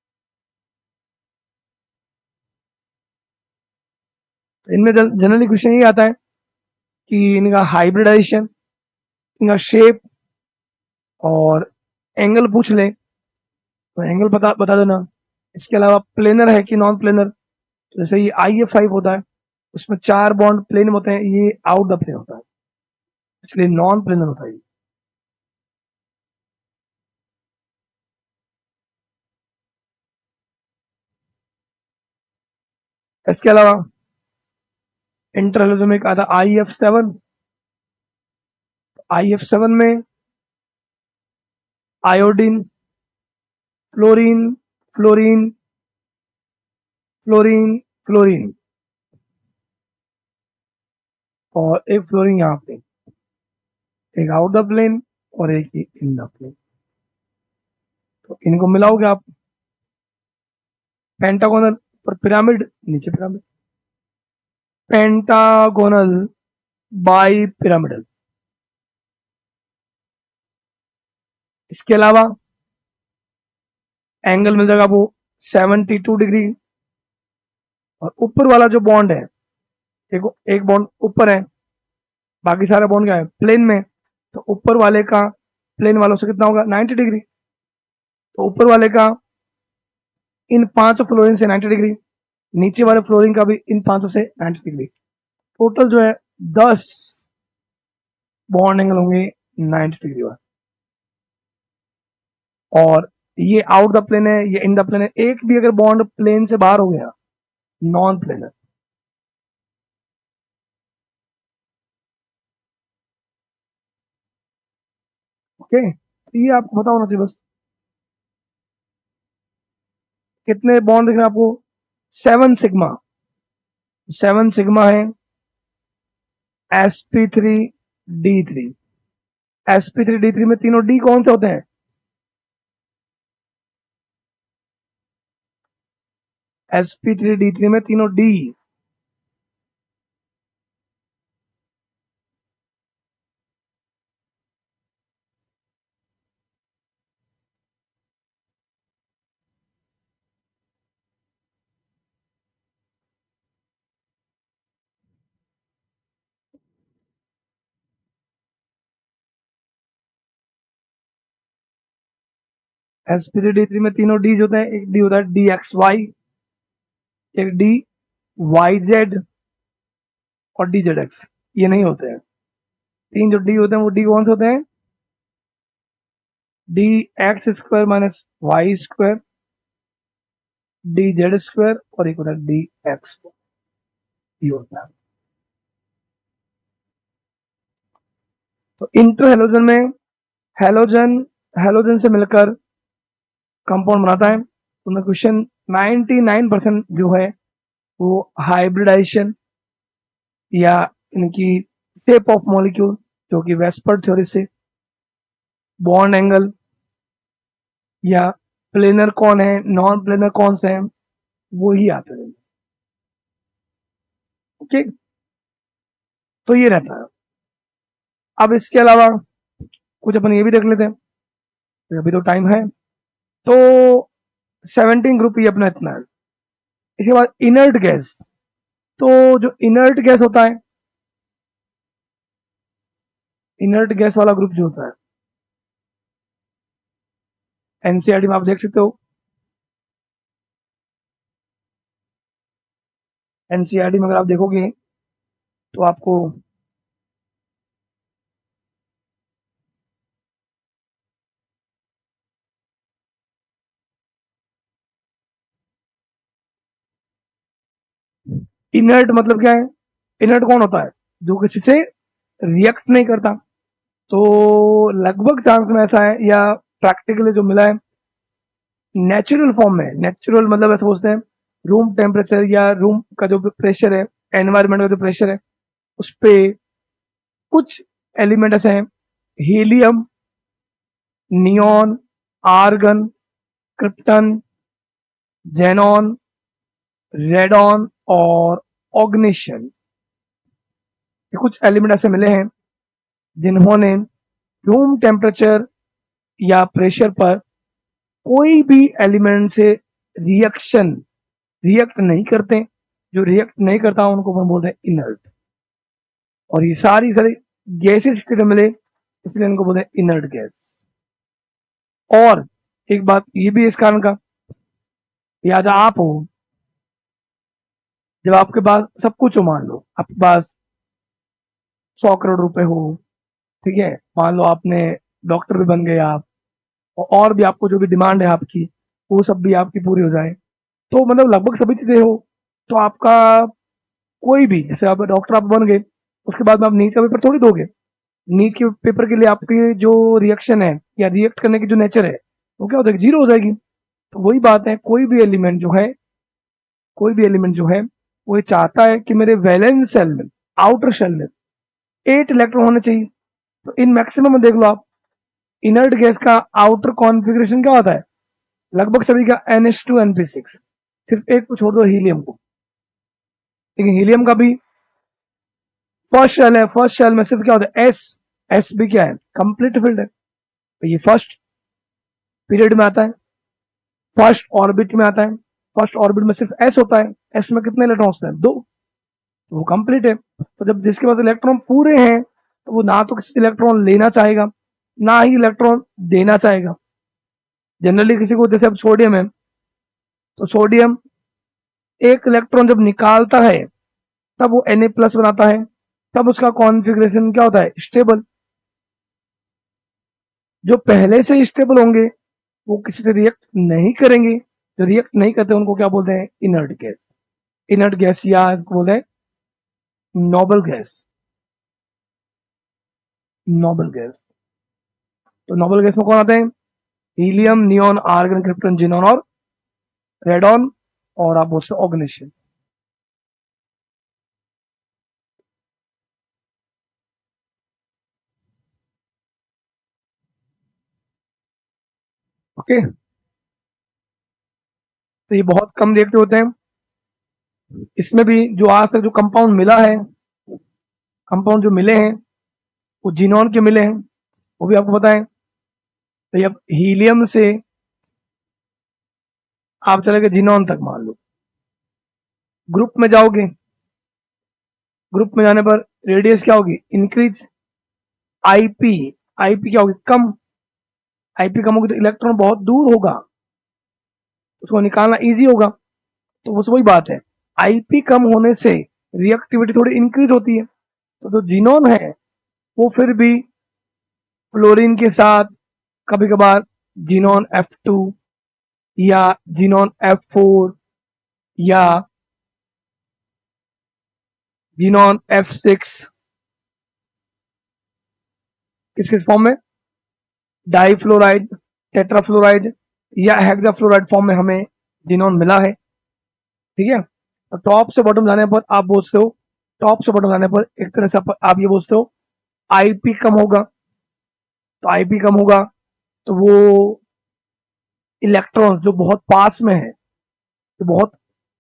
इनमें जनरली क्वेश्चन ये आता है कि इनका हाइब्रिडाइजेशन, इनका शेप और एंगल पूछ ले तो एंगल बता देना। इसके अलावा प्लेनर है कि नॉन प्लेनर, तो जैसे ये IF5 होता है, उसमें 4 बॉन्ड प्लेन होते हैं, ये आउट द प्लेन होता है, इसलिए नॉन प्लेनर होता है। इसके अलावा इंटरलोजम एक आता IF7, IF7 में iodine, fluorine, fluorine, fluorine, fluorine और एक फ्लोरीन यहाँ पे, एक आउट द प्लेन और एक इन द प्लेन। तो इनको मिलाओगे आप, पेंटागोनल पर पिरामिड, नीचे पिरामिड, पेंटागोनल बाई पिरामिडल। इसके अलावा एंगल मिल जाएगा वो 72 डिग्री, और ऊपर वाला जो बॉन्ड है, एक बॉन्ड ऊपर है, बाकी सारा बॉन्ड क्या है प्लेन में, तो ऊपर वाले का प्लेन वालों से कितना होगा 90 डिग्री, तो ऊपर वाले का इन 5 फ्लोरीन से 90 डिग्री, नीचे वाले फ्लोरीन का भी इन 5 से 90 डिग्री, टोटल जो है 10 बॉन्ड एंगल होंगे 90 डिग्री वाले। और ये आउट द प्लेन है, ये इन द प्लेन है, एक भी अगर बॉन्ड प्लेन से बाहर हो गया नॉन प्लेनर। ओके, तो ये आपको पता होना चाहिए बस। कितने बॉन्ड दिख रहे हैं आपको, 7 सिग्मा, 7 सिग्मा है sp3d3, sp3d3 में तीनों डी कौन से होते हैं, sp3d3 में तीनों डी, sp3d3 में तीनों डी होते हैं, एक डी होता है dxy, एक डी वाई जेड और डी जेड एक्स, ये नहीं होते हैं। तीन जो डी होते हैं वो डी कौन से होते हैं, D X square minus Y square, D Z square और एक होता है डी एक्स, ये होता है। तो इंटर हेलोजन में हेलोजन हेलोजन से मिलकर कंपाउंड बनाता है। तो क्वेश्चन 99% जो है वो हाइब्रिडाइजेशन या इनकी शेप ऑफ मॉलिक्यूल, जो कि वेस्पर्ड थ्योरी से, बॉन्ड एंगल या प्लेनर कौन है नॉन प्लेनर कौन से हैं, वो ही आते हैं। ओके, तो ये रहता है। अब इसके अलावा कुछ अपन ये भी देख लेते हैं, तो अभी तो टाइम है। तो 17 ग्रुप ये अपना इतना है। इसके बाद इनर्ट गैस, तो जो इनर्ट गैस होता है, इनर्ट गैस वाला ग्रुप जो होता है एनसीईआरटी में आप देख सकते हो, एनसीईआरटी में अगर आप देखोगे तो आपको इनर्ट मतलब क्या है, इनर्ट कौन होता है, जो किसी से रिएक्ट नहीं करता। तो लगभग चांस में ऐसा है, या प्रैक्टिकली जो मिला है नेचुरल फॉर्म में, नेचुरल मतलब ऐसा बोलते हैं रूम टेम्परेचर या रूम का जो प्रेशर है, एनवायरमेंट का जो प्रेशर है उस पे कुछ एलिमेंट ऐसे हैं, helium, neon, argon, krypton, xenon, radon और ऑग्निशन, ये कुछ एलिमेंट ऐसे मिले हैं जिन्होंने रूम टेम्परेचर या प्रेशर पर कोई भी एलिमेंट से रिएक्ट नहीं करते। जो रिएक्ट नहीं करता उनको हम बोलते हैं इनर्ट, और ये सारी सारी गैसेस के मिले इसलिए इनको बोलते हैं इनर्ट गैस। और एक बात ये भी इस कारण का, या जो आप हो, जब आपके पास सब कुछ हो, मान लो आपके पास 100 करोड़ रुपए हो, ठीक है, मान लो आपने डॉक्टर भी बन गए आप, और भी आपको जो भी डिमांड है आपकी वो सब भी आपकी पूरी हो जाए, तो मतलब लगभग सभी चीजें हो, तो आपका कोई भी, जैसे आप डॉक्टर आप बन गए, उसके बाद में आप नीट का पेपर थोड़ी दोगे, नीट के पेपर के लिए आपकी जो रिएक्शन है या रिएक्ट करने की जो नेचर है वो क्या होता है, जीरो हो जाएगी। तो वही बात है, कोई भी एलिमेंट जो है वो ये चाहता है कि मेरे वैलेंस सेल में, आउटर शेल में 8 इलेक्ट्रॉन होने चाहिए। तो इन मैक्सिमम में देख लो आप, इनर्ट गैस का आउटर कॉन्फ़िगरेशन क्या होता है, लगभग सभी का NH2 NP6, सिर्फ एक को छोड़ दो, हीलियम को। लेकिन हीलियम का भी फर्स्ट शेल है, फर्स्ट शेल में सिर्फ क्या होता है, एस भी क्या है, कंप्लीट फील्ड है। तो ये फर्स्ट पीरियड में आता है, फर्स्ट ऑर्बिट में आता है। फर्स्ट ऑर्बिट में सिर्फ एस होता है, एस में कितने इलेक्ट्रॉन होते हैं, 2, तो वो कंप्लीट है। तो जब जिसके पास इलेक्ट्रॉन पूरे हैं तो वो ना तो किसी इलेक्ट्रॉन लेना चाहेगा, ना ही इलेक्ट्रॉन देना चाहेगा। जनरली किसी को, जैसे अब सोडियम है, तो सोडियम एक इलेक्ट्रॉन जब निकालता है तब वो Na+ बनाता है, तब उसका कॉन्फ़िगरेशन क्या होता है, स्टेबल। जो पहले से स्टेबल होंगे वो किसी से रिएक्ट नहीं करेंगे, जो रिएक्ट नहीं करते उनको क्या बोलते हैं, इनर्ट गैस। इनर्ट गैस या बोलते हैं नोबल गैस, नोबल गैस। तो नोबल गैस में कौन आते हैं, helium, neon, argon, krypton, xenon और रेडॉन, और आप बोलते हैं ऑर्गेनिशियम। ओके, तो ये बहुत कम रिएक्टिव होते हैं। इसमें भी जो आज तक जो कंपाउंड मिला है, कंपाउंड जो मिले हैं वो जिनॉन के मिले हैं, वो भी आपको पता है। तो ये अब हीलियम से आप चले गए जिनॉन तक, मान लो ग्रुप में जाओगे, ग्रुप में जाने पर रेडियस क्या होगी, इंक्रीज। आईपी, आईपी क्या होगी, कम। आईपी कम होगी तो इलेक्ट्रॉन बहुत दूर होगा, उसको निकालना इजी होगा। तो बस वही बात है, आईपी कम होने से रिएक्टिविटी थोड़ी इंक्रीज होती है। तो जो जीनोन है वो फिर भी फ्लोरीन के साथ कभी कभार जीनोन F2 या जीनोन F4 या जीनोन F6 किस किस फॉर्म में, डाईफ्लोराइड, टेट्राफ्लोराइड या हेक्साफ्लोराइड फॉर्म में हमें जीनोन मिला है। ठीक है, तो टॉप से बॉटम जाने पर आप बोलते हो, टॉप से बॉटम जाने पर एक तरह से आप ये बोलते हो आईपी कम होगा। तो आईपी कम होगा तो वो इलेक्ट्रॉन्स जो बहुत पास में है, जो बहुत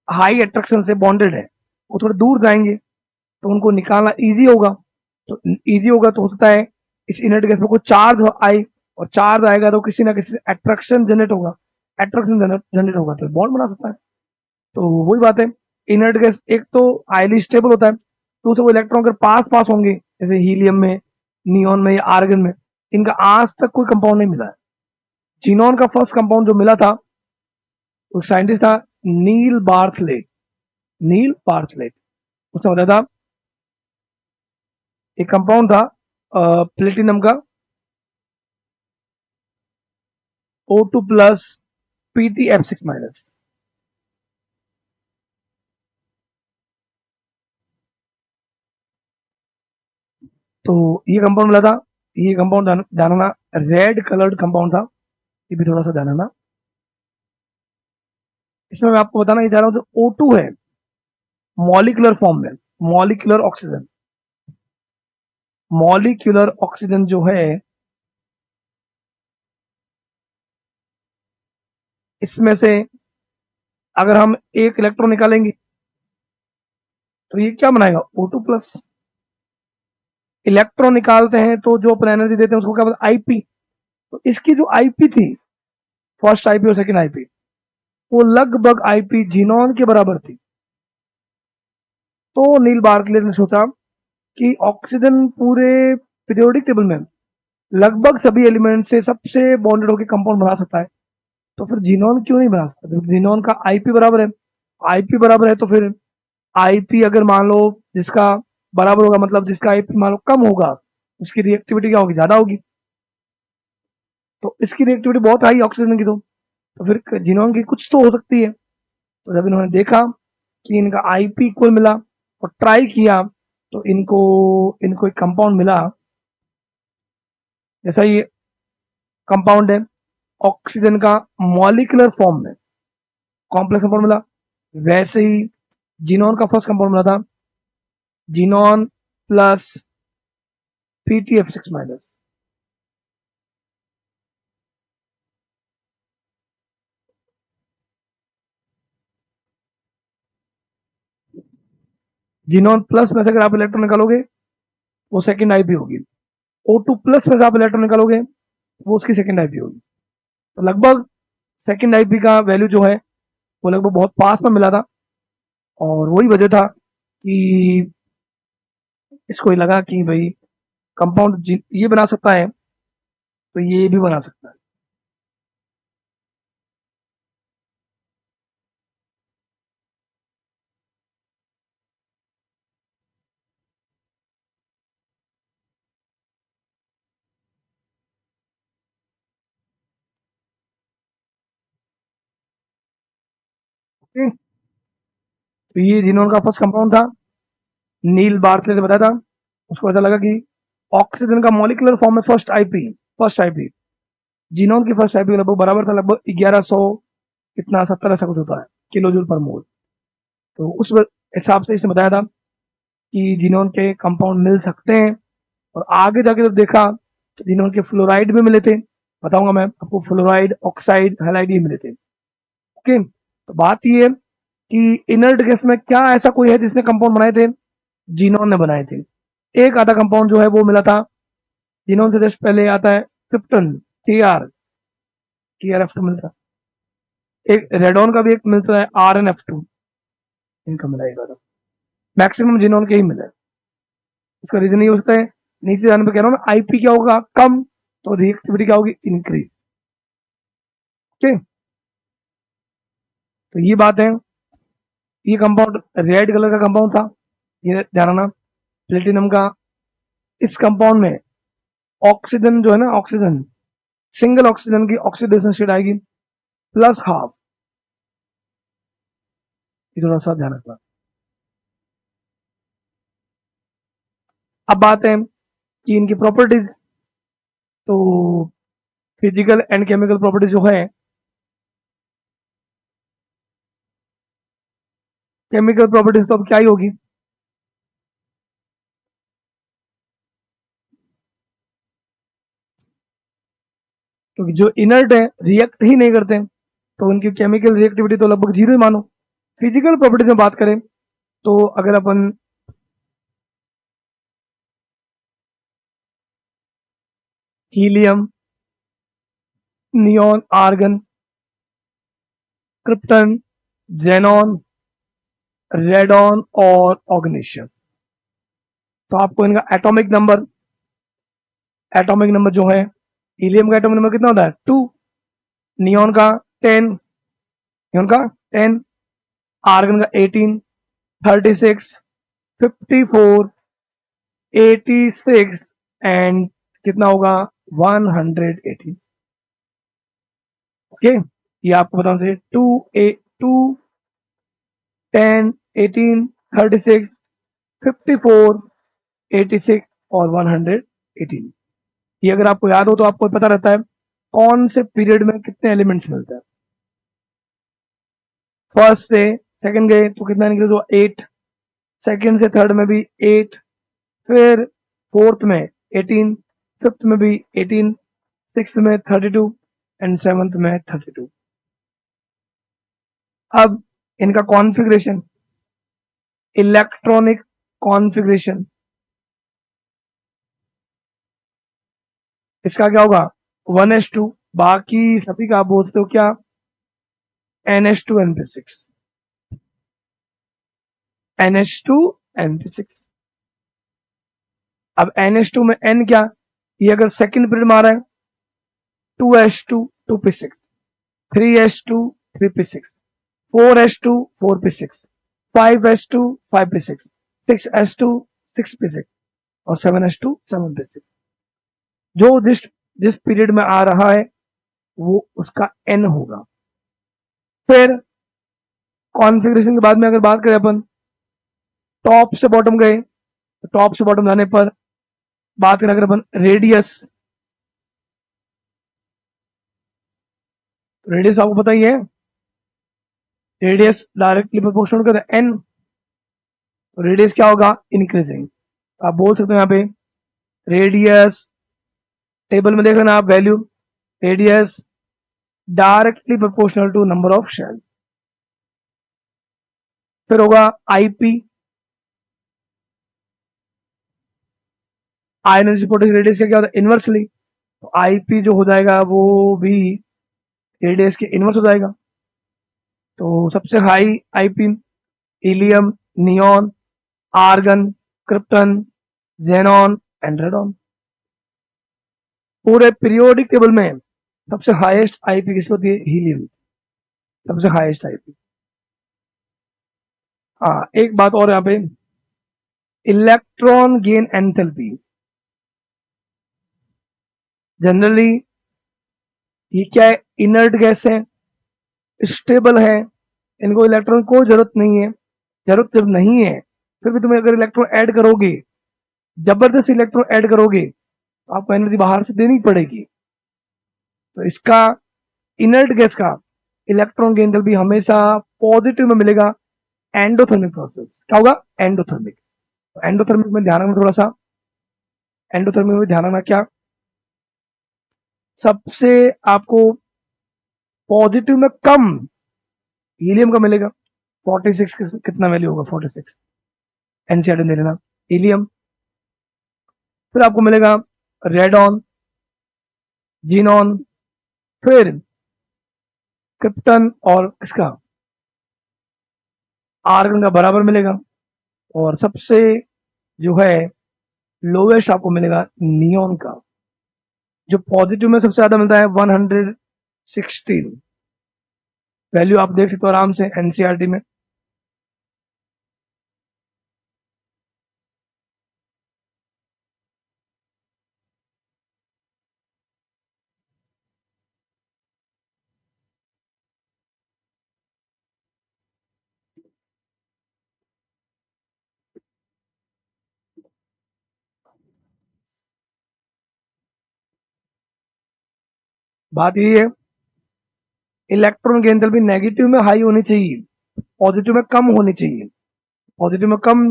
हाई अट्रैक्शन से बॉन्डेड है, वो थोड़े दूर जाएंगे, तो उनको निकालना इजी होगा। तो इजी होगा तो हो सकता है इस इनर्ट गैस में कोई चार्ज आए, और चार्ज आएगा तो किसी ना किसी अट्रैक्शन जनरेट होगा, अट्रैक्शन जनरेट होगा तो बॉन्ड बना सकता है। तो वही बात है, इनर्ट गैस एक तो हाईली स्टेबल होता है, दूसरा वो इलेक्ट्रॉन अगर पास पास होंगे, जैसे हीलियम में, नियॉन में या आर्गन में, इनका आज तक कोई कंपाउंड नहीं मिला है। जीनॉन का फर्स्ट कंपाउंड जो मिला था, वो साइंटिस्ट था नील बार्थलेट, नील बार्थलेट। उसने बताया था, एक कंपाउंड था प्लेटिनम का O2+ PtF6-। तो ये कंपाउंड मिला था, ये कंपाउंड जानना, रेड कलर्ड कंपाउंड था, ये भी थोड़ा सा जानना। इसमें मैं आपको बताना ये चाह रहा हूँ, जो O2 है मॉलिक्यूलर फॉर्म में, मॉलिक्यूलर ऑक्सीजन, मॉलिक्यूलर ऑक्सीजन जो है, इसमें से अगर हम एक इलेक्ट्रॉन निकालेंगे तो ये क्या बनाएगा, O2+। इलेक्ट्रॉन निकालते हैं तो जो अपन एनर्जी देते हैं उसको क्या बोलते हैं, आईपी। तो इसकी जो आईपी थी, फर्स्ट आईपी और सेकंड आईपी, वो लगभग आईपी जीनॉन के बराबर थी। तो नील बार्कले ने सोचा कि ऑक्सीजन पूरे पीरियोडिक टेबल में लगभग सभी एलिमेंट से सबसे बॉन्डेड होकर कंपाउंड बना सकता है, तो फिर जीनोन क्यों नहीं बना सकता, जीनोन का आईपी बराबर है। आईपी बराबर है तो फिर आईपी अगर मान लो जिसका बराबर होगा, मतलब जिसका आईपी मान लो कम होगा, उसकी रिएक्टिविटी क्या होगी, ज्यादा होगी। तो इसकी रिएक्टिविटी बहुत हाई ऑक्सीजन की, तो फिर जीनोन की कुछ तो हो सकती है। तो जब इन्होंने देखा कि इनका आईपी इक्वल मिला और ट्राई किया, तो इनको इनको एक कंपाउंड मिला जैसा ये कंपाउंड है ऑक्सीजन का मॉलिक्यूलर फॉर्म में कॉम्प्लेक्स कंपाउंड मिला, वैसे ही जीनोन का फर्स्ट कंपाउंड मिला था xenon plus PTF6 minus. Xenon plus में से अगर आप इलेक्ट्रॉन निकालोगे वो सेकेंड आईपी होगी, O2 प्लस में से आप इलेक्ट्रॉन निकालोगे वो उसकी सेकेंड आईपी होगी। तो लगभग सेकेंड आईपी का वैल्यू जो है वो लगभग बहुत पास में मिला था, और वही वजह था कि इसको ही लगा कि भाई कंपाउंड ये बना सकता है तो ये भी बना सकता है। ओके, तो ये जीनोन का फर्स्ट कंपाउंड था, नील बार्कले ने बताया था। उसको ऐसा लगा कि ऑक्सीजन का मॉलिक्यूलर फॉर्म में फर्स्ट आईपी जीनोन की फर्स्ट आईपी लगभग बराबर था, लगभग 1100 कितना 70 ऐसा कुछ होता है किलो जूल पर मोल। तो उस हिसाब से इसने बताया था कि जीनोन के कंपाउंड मिल सकते हैं, और आगे जाके जब देखा तो जीनोन के फ्लोराइड भी मिले थे, बताऊंगा मैं आपको, फ्लोराइड ऑक्साइड हैलाइड ही मिले थे। ओके, तो बात ये है कि इनर्ट गैस में क्या ऐसा कोई है जिसने कंपाउंड बनाए थे, जीनोन ने बनाए थे। एक आधा कंपाउंड जो है वो मिला था जीनोन से जस्ट पहले आता है क्रिप्टन, TR F2 मिलता है, एक रेडॉन का भी एक मिलता है RnF2, इनका मिला एक आधा, मैक्सिमम जीनोन के ही मिला है। इसका रीजन ये होता है, नीचे जाने पे कह रहा हूँ ना, आईपी क्या होगा कम तो रिएक्टिविटी क्या होगी इंक्रीज। ओके, तो ये बात है। ये कंपाउंड रेड कलर का कंपाउंड था, ये ध्यान रखना, प्लेटिनम का। इस कंपाउंड में ऑक्सीजन जो है ना, ऑक्सीजन सिंगल ऑक्सीजन की ऑक्सीडेशन स्टेट आएगी +½ ये थोड़ा सा ध्यान रखना। अब बात है कि इनकी प्रॉपर्टीज, तो फिजिकल एंड केमिकल प्रॉपर्टीज जो है, केमिकल प्रॉपर्टीज तो अब क्या ही होगी, क्योंकि जो इनर्ट है रिएक्ट ही नहीं करते तो उनकी केमिकल रिएक्टिविटी तो लगभग जीरो ही मानो। फिजिकल प्रॉपर्टीज में बात करें तो अगर अपन helium, neon, argon, krypton, xenon, radon और ऑर्गेनिशियम, तो आपको इनका एटॉमिक नंबर जो है, हीलियम का एटॉमिक नंबर कितना होता है 2, नियॉन का 10, आर्गन का 18, 36, 54, 86 एंड कितना होगा 118। ओके, ये आपको बताना चाहिए 2, 10, 18, 36, 54, 86 और 118। ये अगर आपको याद हो तो आपको पता रहता है कौन से पीरियड में कितने एलिमेंट्स मिलते हैं। फर्स्ट से सेकंड गए तो कितना निकले तो 8, सेकंड से थर्ड में भी 8, फिर फोर्थ में 18, फिफ्थ में भी 18, सिक्स्थ में 32 एंड सेवंथ में 32। अब इनका कॉन्फ़िगरेशन, इलेक्ट्रॉनिक कॉन्फ़िगरेशन, इसका क्या होगा 1s2, बाकी सभी का आप बोलते हो क्या NH2 NP6, NH2 NP6। अब NH2 में N क्या, ये अगर सेकंड पीरियड में आ रहा है 2s2 2p6, 3s2 3p6, 4s2 4p6, 5s2 5p6, 6s2 6p6 और 7s2 7p6। जो जिस पीरियड में आ रहा है वो उसका N होगा। फिर कॉन्फ़िगरेशन के बाद में अगर बात करें अपन, टॉप से बॉटम गए तो टॉप से बॉटम जाने पर बात करें अगर अपन रेडियस, रेडियस आपको पता ही है, radius directly proportional to N, radius क्या होगा, इंक्रीजिंग। आप बोल सकते हो यहाँ पे रेडियस, टेबल में देख लेना आप value, radius directly proportional to number of shell. फिर होगा IP, ion energy potential radius का क्या होता है, इनवर्सली, तो आईपी जो हो जाएगा वो भी रेडियस के इनवर्स हो जाएगा। तो सबसे high IP helium, neon, argon, krypton, xenon and radon. पूरे पीरियोडिक टेबल में सबसे हाईएस्ट आईपी किसकी होती है, हीलियम, सबसे हाईएस्ट आईपी। हाँ, एक बात और यहाँ पे, इलेक्ट्रॉन गेन एंथैल्पी, जनरली ये क्या है, इनर्ट गैस है, स्टेबल है, इनको इलेक्ट्रॉन को जरूरत नहीं है, जरूरत जब नहीं है फिर भी तुम्हें अगर इलेक्ट्रॉन ऐड करोगे, जबरदस्त इलेक्ट्रॉन ऐड करोगे तो आपको एनर्जी बाहर से देनी पड़ेगी। तो इसका, इनर्ट गैस का इलेक्ट्रॉन गेन भी हमेशा पॉजिटिव में मिलेगा। एंडोथर्मिक प्रोसेस क्या होगा, एंडोथर्मिक। तो एंडोथर्मिक में ध्यान रखना थोड़ा सा, एंडोथर्मिक में ध्यान रखना क्या, सबसे आपको पॉजिटिव में कम हीलियम का मिलेगा, 46 कितना वैल्यू होगा, 46 एनसीईआरटी दे लेना, हीलियम। फिर आपको मिलेगा रेडॉन, जीनॉन, फिर क्रिप्टन और इसका आर्गन का बराबर मिलेगा, और सबसे जो है लोवेस्ट आपको मिलेगा नियॉन का, जो पॉजिटिव में सबसे ज्यादा मिलता है 116 वैल्यू, आप देख सकते हो आराम से एनसीईआरटी में। बात ये है, इलेक्ट्रॉन की एंथैल्पी नेगेटिव में हाई होनी चाहिए, पॉजिटिव में कम होनी चाहिए। पॉजिटिव में कम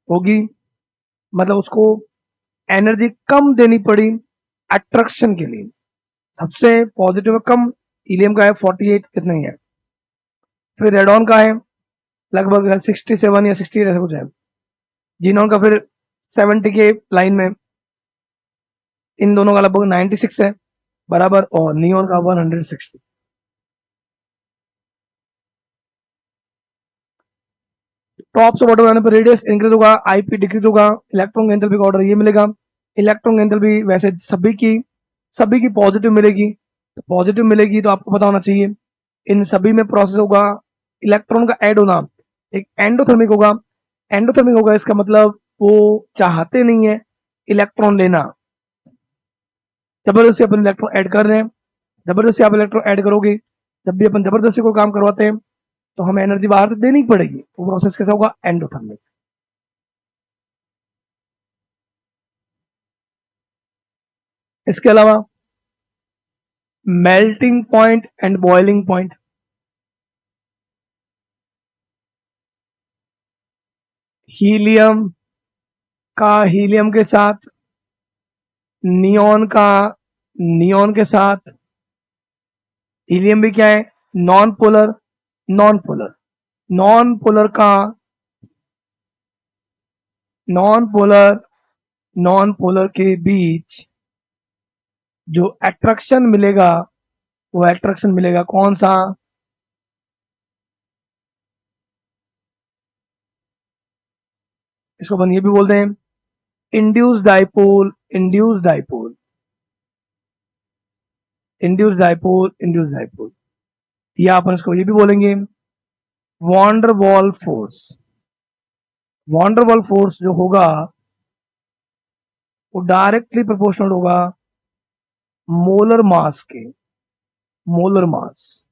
होगी मतलब उसको एनर्जी कम देनी पड़ी अट्रैक्शन के लिए। सबसे पॉजिटिव में कम हीलियम का है 48 कितना ही है, फिर रेडॉन का है लगभग 67 या 68 ऐसा कुछ है, जीनॉन का फिर 70 के लाइन में, इन दोनों का लगभग 96 है बराबर, और नियॉन का 160। टॉप से बॉटम जाने पर रेडियस इंक्रीज होगा, आईपी डिक्रीज होगा, इलेक्ट्रॉन एंथैल्पी का ऑर्डर ये मिलेगा। इलेक्ट्रॉन एंथैल्पी वैसे सभी की पॉजिटिव मिलेगी, तो पॉजिटिव मिलेगी तो आपको पता होना चाहिए इन सभी में प्रोसेस होगा इलेक्ट्रॉन का ऐड होना, एक एंडोथर्मिक होगा। एंडोथर्मिक होगा इसका मतलब वो चाहते नहीं है इलेक्ट्रॉन लेना, जबरदस्ती अपन इलेक्ट्रॉन ऐड कर रहे हैं, जबरदस्ती आप इलेक्ट्रॉन ऐड करोगे, जब भी अपन जबरदस्ती को काम करवाते हैं तो हमें एनर्जी बाहर से देनी पड़ेगी, तो प्रोसेस कैसा होगा, एंडोथर्मिक। इसके अलावा melting point and boiling point, helium का हीलियम के साथ, नियॉन का नियॉन के साथ, हीलियम भी क्या है, non polar, non polar, non polar का नॉन पोलर नॉन पोलर के बीच जो अट्रैक्शन मिलेगा वो अट्रैक्शन मिलेगा कौन सा, इसको अपन ये भी बोलते हैं induce dipole, induce dipole, induce dipole, induce dipole, या अपन इसको ये भी बोलेंगे वॉन्डरवॉल फोर्स। वॉन्डरवॉल फोर्स जो होगा वो डायरेक्टली प्रोपोर्शनल होगा मोलर मास के, मोलर मास,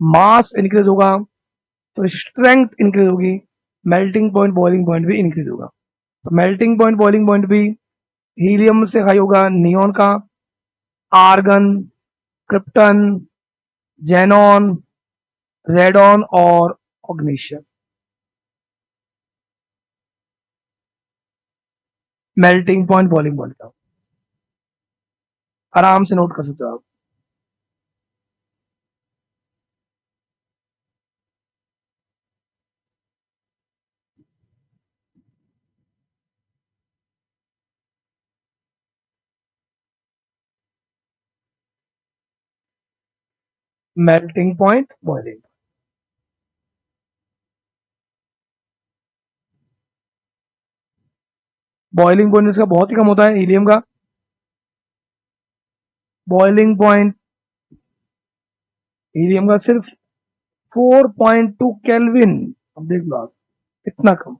मास इंक्रीज होगा तो स्ट्रेंथ इंक्रीज होगी, मेल्टिंग पॉइंट बॉइलिंग पॉइंट भी इंक्रीज होगा। तो मेल्टिंग पॉइंट बॉइलिंग पॉइंट भी हीलियम से हाई होगा, नियॉन का, आर्गन, क्रिप्टन, जेनॉन, रेडॉन और ऑग्निशन। मेल्टिंग पॉइंट, बॉइलिंग पॉइंट का आराम से नोट कर सकते हो आप। Melting point, boiling. Boiling point इसका बहुत ही कम होता है हीलियम का। बॉइलिंग पॉइंट हीलियम का सिर्फ 4.2 केल्विन। अब देख लो आप, इतना कम।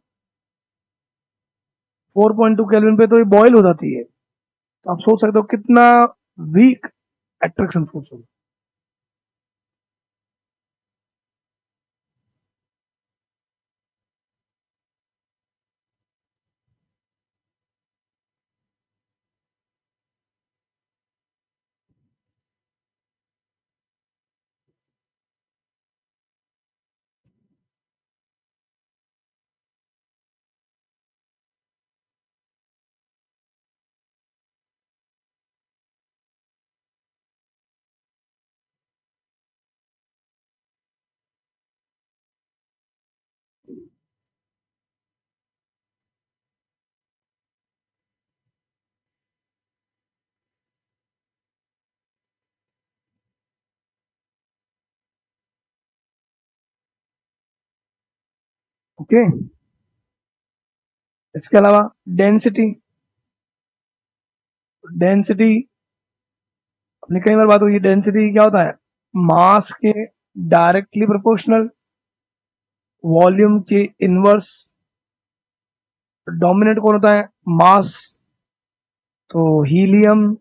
4.2 केल्विन पे तो ये बॉयल हो जाती है। तो आप सोच सकते हो कितना वीक अट्रैक्शन फोर्स होगा। ओके। इसके अलावा डेंसिटी। डेंसिटी अपनी कई बार बात हुई। डेंसिटी क्या होता है? मास के डायरेक्टली प्रोपोर्शनल, वॉल्यूम के इनवर्स। डोमिनेट कौन होता है? मास। तो helium,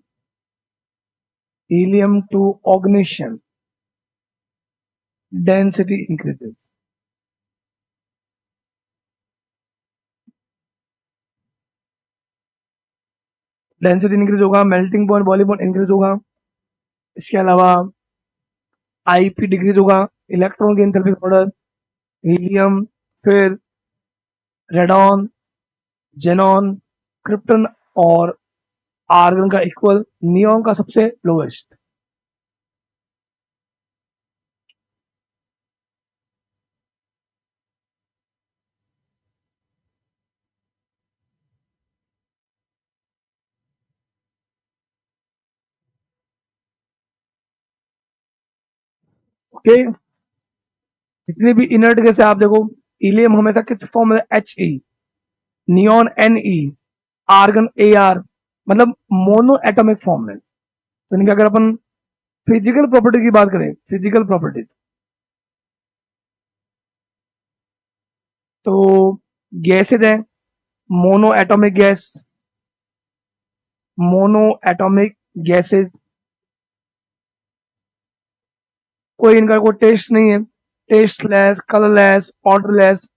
helium to oganesson density increases. Density increase होगा, melting point, boiling point increase होगा। इसके अलावा आईपी डिक्रीज होगा, इलेक्ट्रॉन की एंथैल्पी ऑर्डर। हीलियम, फिर रेडॉन, जेनॉन, क्रिप्टन और आर्गन का इक्वल, नियॉन का सबसे लोएस्ट। ओके। जितनी भी इनर्ट गैस है आप देखो, हीलियम हमेशा किस फॉर्म में? H E, neon N E, argon A R, मतलब मोनो एटॉमिक फॉर्म में। तो इनके अगर अपन फिजिकल प्रॉपर्टी की बात करें, फिजिकल प्रॉपर्टी, तो गैसेज है mono atomic gas, mono atomic gases. कोई इनका कोई टेस्ट नहीं है, टेस्टलेस, कलरलेस, ऑर्डरलेस,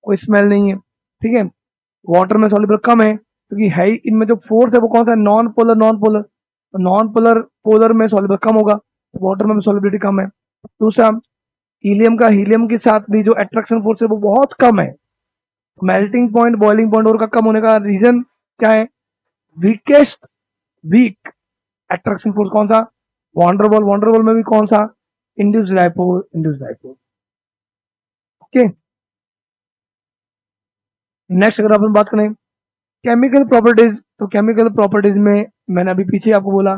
कोई स्मेल नहीं है। ठीक है। वाटर में सॉल्युबल कम है क्योंकि है ही इनमें जो फोर्स है वो कौन सा है? Non polar, non polar. तो नॉन पोलर पोलर में सॉल्युबल कम होगा, तो वाटर में भी सॉल्युबिलिटी कम है। दूसरा, हीलियम का हीलियम के साथ भी जो अट्रैक्शन फोर्स है वो बहुत कम है। मेल्टिंग पॉइंट, बॉइलिंग पॉइंट और का कम होने का रीजन क्या है? वीकेस्ट, वीक अट्रैक्शन फोर्स कौन सा? वॉन्डरबॉल। वॉन्डरबॉल में भी कौन सा? Induce dipole, induce dipole. Okay. Next अगर अपन बात करें केमिकल प्रॉपर्टीज, तो केमिकल प्रॉपर्टीज में मैंने अभी पीछे आपको बोला,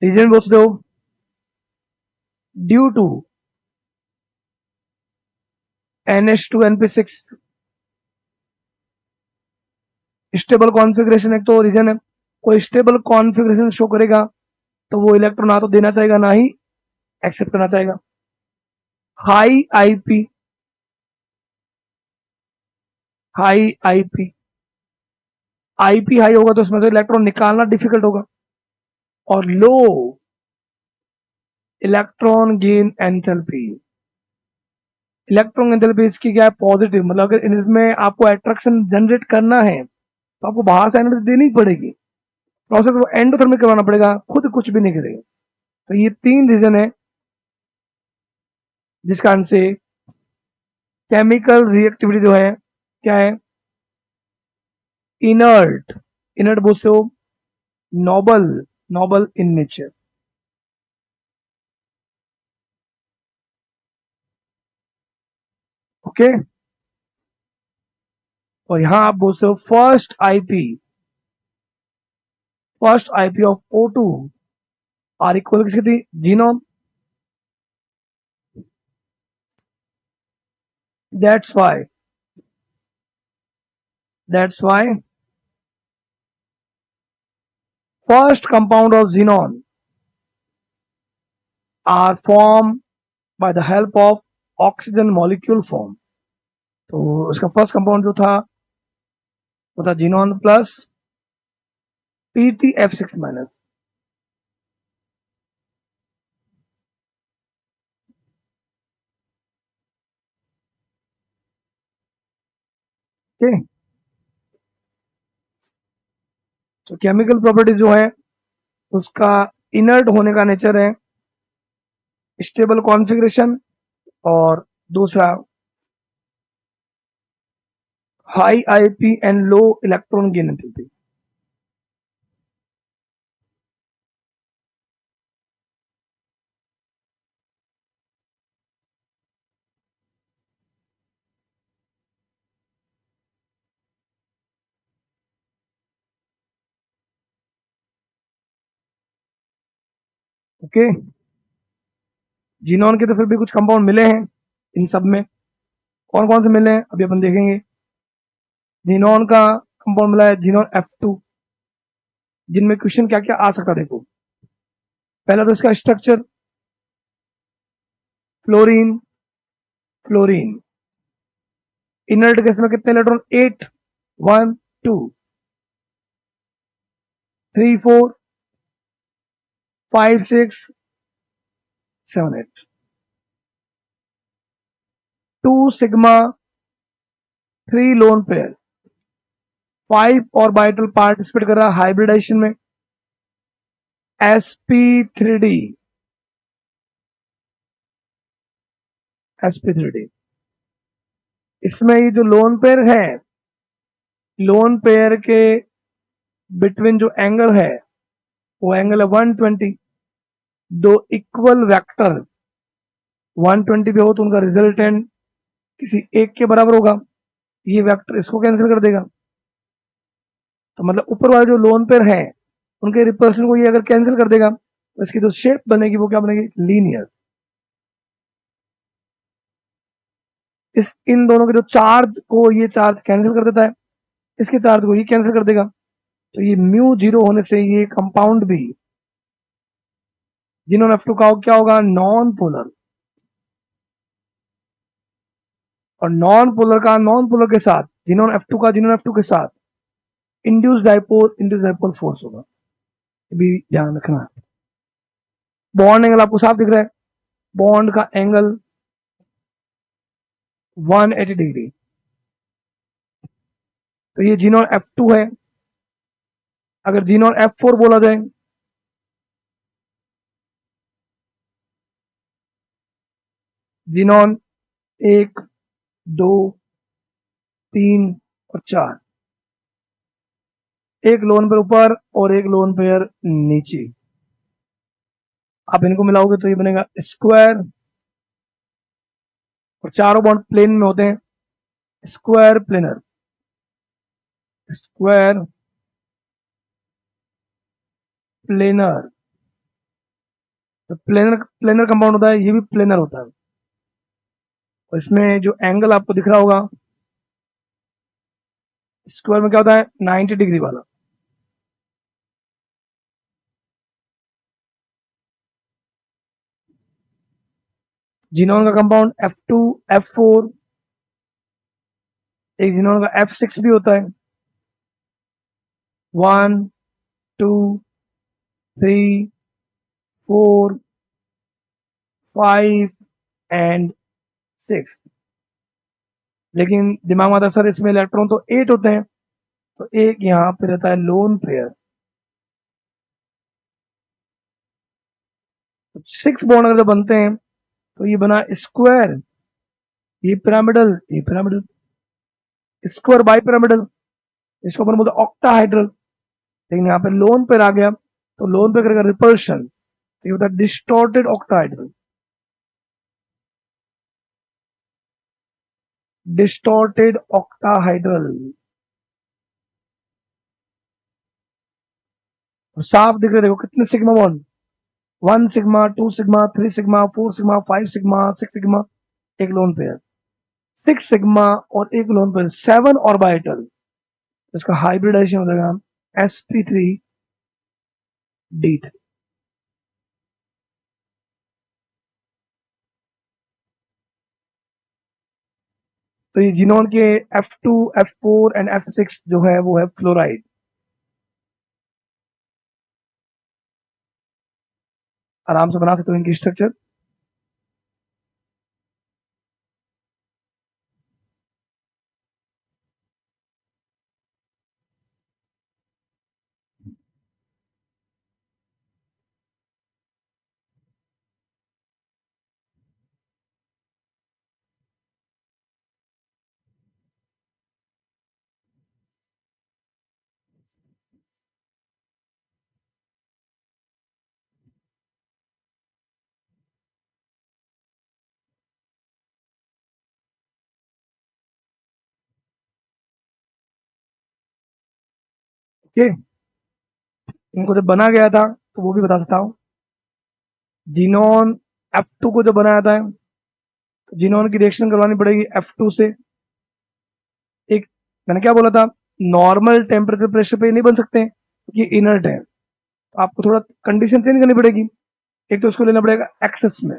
रीजन बोल सकते हो due to NH2NP6 stable configuration. एक तो रीजन है, कोई स्टेबल कॉन्फ़िगरेशन शो करेगा तो वो इलेक्ट्रॉन ना तो देना चाहेगा ना ही एक्सेप्ट करना चाहेगा। High IP, high IP, IP high होगा तो उसमें से इलेक्ट्रॉन निकालना डिफिकल्ट होगा। और low electron gain enthalpy, electron enthalpy इसकी क्या है? पॉजिटिव। मतलब अगर इसमें आपको अट्रैक्शन जनरेट करना है तो आपको बाहर से एनर्जी देनी पड़ेगी, प्रोसेस वो एंडोथर्मिक करवाना पड़ेगा, खुद कुछ भी नहीं करेगा। तो ये 3 रीजन है जिस कारण से केमिकल रिएक्टिविटी जो है क्या है, इनर्ट, इनर्ट बोलते हो noble, noble in nature. Okay, और यहां आप बोलते हो first IP of O2 are equal किसकी थी, xenon. That's why that's why first compound of xenon are form by the help of oxygen molecule form. तो उसका फर्स्ट कंपाउंड जो था वो था जीनोन प्लस PtF6-। ओके, तो केमिकल प्रॉपर्टी जो है उसका इनर्ट होने का नेचर है स्टेबल कॉन्फ़िगरेशन, और दूसरा high IP and low electron gain enthalpy. Okay, xenon के तो फिर भी कुछ कंपाउंड मिले हैं इन सब में, कौन कौन से मिले हैं अभी अपन देखेंगे। जीनोन का कंपाउंड मिला है जीनोन F2, जिनमें क्वेश्चन क्या क्या आ सकता है देखो। पहला तो इसका structure, fluorine, fluorine inert gas में कितने electron, 8, 1 2 3 4 5 6 7 8, 2 sigma, 3 lone pair, 5 orbital participate कर रहा है हाइब्रिडाइजेशन में, sp3d, sp3d। इसमें ये जो लोन पेयर है, लोन पेयर के बिटवीन जो एंगल है वो एंगल है 120। दो इक्वल वेक्टर 120 पे हो तो उनका रिजल्टेंट किसी एक के बराबर होगा, ये वेक्टर इसको कैंसिल कर देगा। तो मतलब ऊपर वाले जो लोन पेयर है उनके रिपल्सन को ये अगर कैंसिल कर देगा तो इसकी जो शेप बनेगी वो क्या बनेगी, लीनियर। इस इन दोनों के जो चार्ज को ये चार्ज कैंसिल कर देता है, इसके चार्ज को ये कैंसिल कर देगा, तो ये म्यू जीरो होने से ये कंपाउंड भी जिन्होंने F2 का क्या होगा, नॉन पोलर। और नॉन पोलर का नॉन पोलर के साथ जिन्होंने F2 के साथ इंड्यूस डाइपोल फोर्स होगा, ये भी ध्यान रखना है। बॉन्ड एंगल आपको साफ दिख रहा है, बॉन्ड का एंगल 180 डिग्री। तो ये जीनोन F2 है। अगर जीनोन F4 बोला जाए, जीनोन 1 2 3 और 4, एक लोन पेयर ऊपर और एक लोन पेयर नीचे, आप इनको मिलाओगे तो ये बनेगा स्क्वायर, और चारों बॉन्ड प्लेन में होते हैं, स्क्वायर प्लेनर, स्क्वायर प्लेनर। तो प्लेनर प्लेनर कंपाउंड होता है, ये भी प्लेनर होता है। और इसमें जो एंगल आपको दिख रहा होगा स्क्वायर में क्या होता है, 90 डिग्री वाला। जीनोन का कंपाउंड F2 F4, एक जीनोन का F6 भी होता है, 1 2 3 4 5 एंड 6। लेकिन दिमाग में आता है सर इसमें इलेक्ट्रॉन तो 8 होते हैं, तो एक यहाँ पे रहता है लोन पेयर। 6 बॉन्ड अगर बनते हैं तो ये बना स्क्वायर, ये पिरामिडल, ये पिरामिडल, स्क्वायर बाई पिरामिडल, इसको अपन बोलते ऑक्टाहाइड्रल। लेकिन यहाँ पे लोन पेयर आ गया तो लोन पेयर करेगा रिपल्शन, तो ये होता है डिस्टॉर्टेड ऑक्टाहाइड्रल। डिस्टॉर्टेड ऑक्टाहाइड्रल साफ दिख रहे, देखो कितने sigma bond, 1 sigma, 2 sigma, 3 sigma, 4 sigma, 5 sigma, 6 sigma, एक लोन पेयर, 6 सिग्मा और एक लोन पेयर, 7 ऑर्बिटल, तो इसका हाइब्रिडाइजेशन हो जाएगा sp3d3। तो ये जिनोन के F2, F4 एंड F6 जो है वो है फ्लोराइड। आराम से बना सकते हो इनकी स्ट्रक्चर। ओके, इनको जब बना गया था तो वो भी बता सकता हूँ। जिनोन F2 को जब बनाया था तो जिनोन की रिएक्शन करवानी पड़ेगी F2 से। एक, मैंने क्या बोला था, नॉर्मल टेम्परेचर प्रेशर पे नहीं बन सकते क्योंकि इनर्ट है, तो आपको थोड़ा कंडीशन चेंज करनी पड़ेगी। एक तो उसको लेना पड़ेगा एक्सेस में,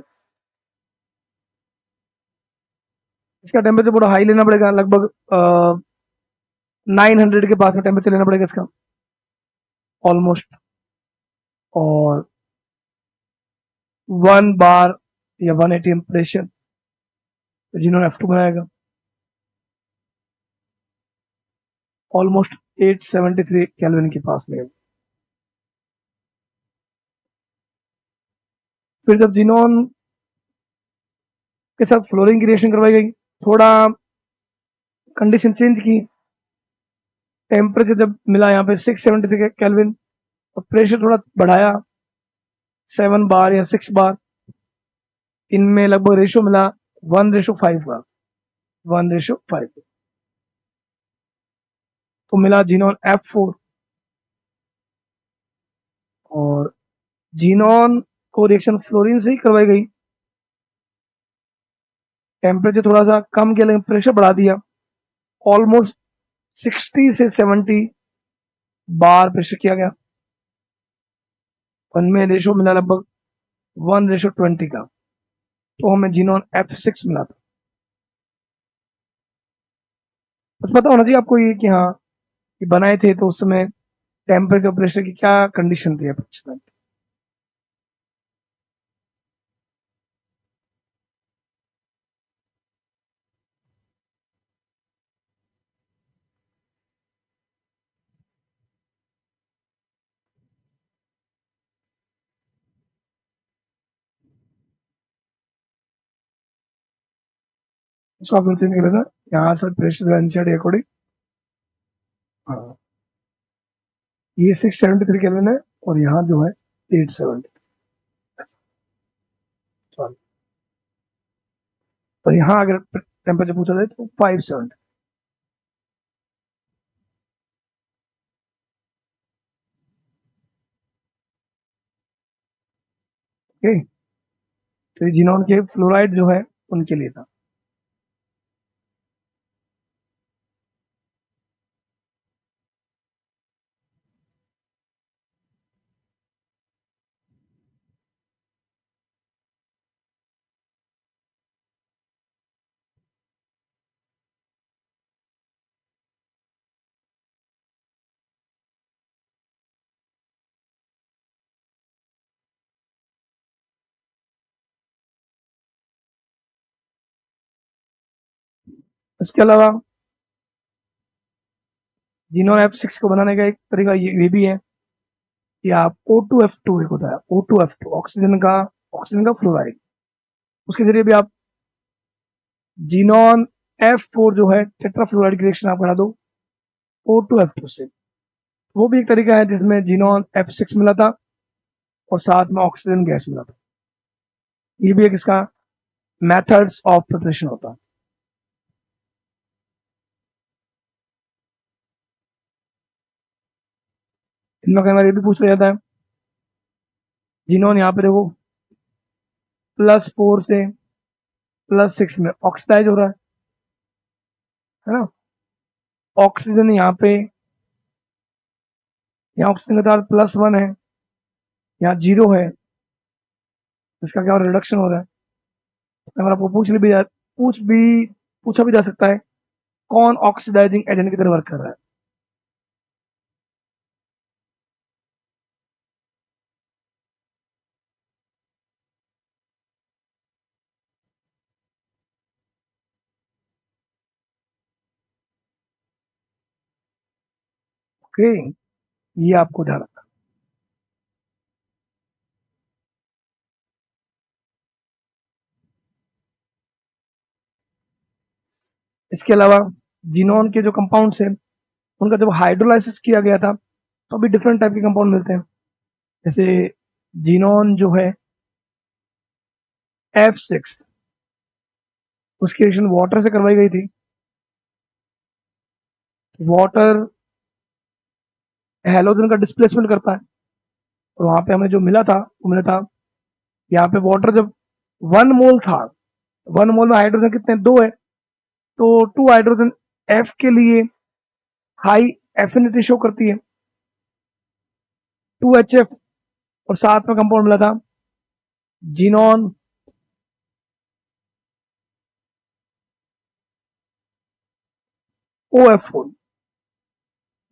इसका टेम्परेचर पूरा हाई लेना पड़ेगा, लगभग 900 के पास में टेम्परेचर लेना पड़ेगा इसका ऑलमोस्ट, और 1 बार या 1 atm प्रेशर, तो जिन्होंने F2 बनाएगा ऑलमोस्ट 873 केल्विन के पास में। फिर जब जिनोन के साथ फ्लोरीन की रिएक्शन करवाई गई, थोड़ा कंडीशन चेंज की, टेम्परेचर जब मिला यहाँ पे 673 केल्विन, और प्रेशर थोड़ा बढ़ाया 7 बार या 6 बार, इनमें लगभग रेशो मिला 1:5 का, 1:5, तो मिला जीनोन F4। और जीनोन को रिएक्शन फ्लोरीन से ही करवाई गई, टेम्परेचर थोड़ा सा कम किया लेकिन प्रेशर बढ़ा दिया, ऑलमोस्ट 60 से 70 बार प्रेशर किया गया, उनमें रेशो मिला लगभग 1:20 का, तो हमें जीनोन F6 मिला था। बस पता होना चाहिए आपको ये कि हाँ, ये बनाए थे तो उस समय टेम्परेचर प्रेशर की क्या कंडीशन थी अप्रोक्सीमेट। इसको आप चेंज कर लेना, यहाँ से प्रेशर एनसीआर अकॉर्डिंग, हाँ, ये 673 केल्विन है और यहाँ जो है 870, सॉरी, और यहाँ अगर टेम्परेचर पूछा जाए तो 570। ओके, तो ये जिनोन के फ्लोराइड जो है उनके लिए था। इसके अलावा जीनोन F6 को बनाने का एक तरीका ये भी है कि आप O2F2 एक होता है, O2F2 ऑक्सीजन का फ्लोराइड, उसके जरिए भी आप जीनोन F4 जो है टेट्राफ्लोराइड की रिएक्शन आप करा दो O2F2 से। वो भी एक तरीका है जिसमें जीनोन F6 मिला था और साथ में ऑक्सीजन गैस मिला था। ये भी एक इसका मेथड्स ऑफ प्रिपरेशन होता है। इनमें कई बार ये भी पूछ लिया जाता है, जीनोन यहाँ पे देखो +4 से +6 में ऑक्सीडाइज हो रहा है ना। ऑक्सीजन यहाँ ऑक्सीजन का +1 है, यहाँ 0 है, इसका क्या रिडक्शन हो रहा है। अगर आपको पूछा भी जा सकता है कौन ऑक्सीडाइजिंग एजेंट की तरह वर्क कर रहा है। ओके, ये आपको ध्यान रखना। इसके अलावा जीनोन के जो कंपाउंड्स हैं उनका जब हाइड्रोलाइसिस किया गया था तो अभी डिफरेंट टाइप के कंपाउंड मिलते हैं। जैसे जीनोन जो है F6 उसकी रिएक्शन वाटर से करवाई गई थी। वाटर हेलोजन का डिस्प्लेसमेंट करता है और वहां पे हमें जो मिला था वो मिला था यहाँ पे वाटर जब 1 मोल था, 1 मोल में हाइड्रोजन कितने 2 है, तो 2 हाइड्रोजन F के लिए हाई एफिनिटी शो करती है 2HF, और साथ में कंपाउंड मिला था xenon OF4,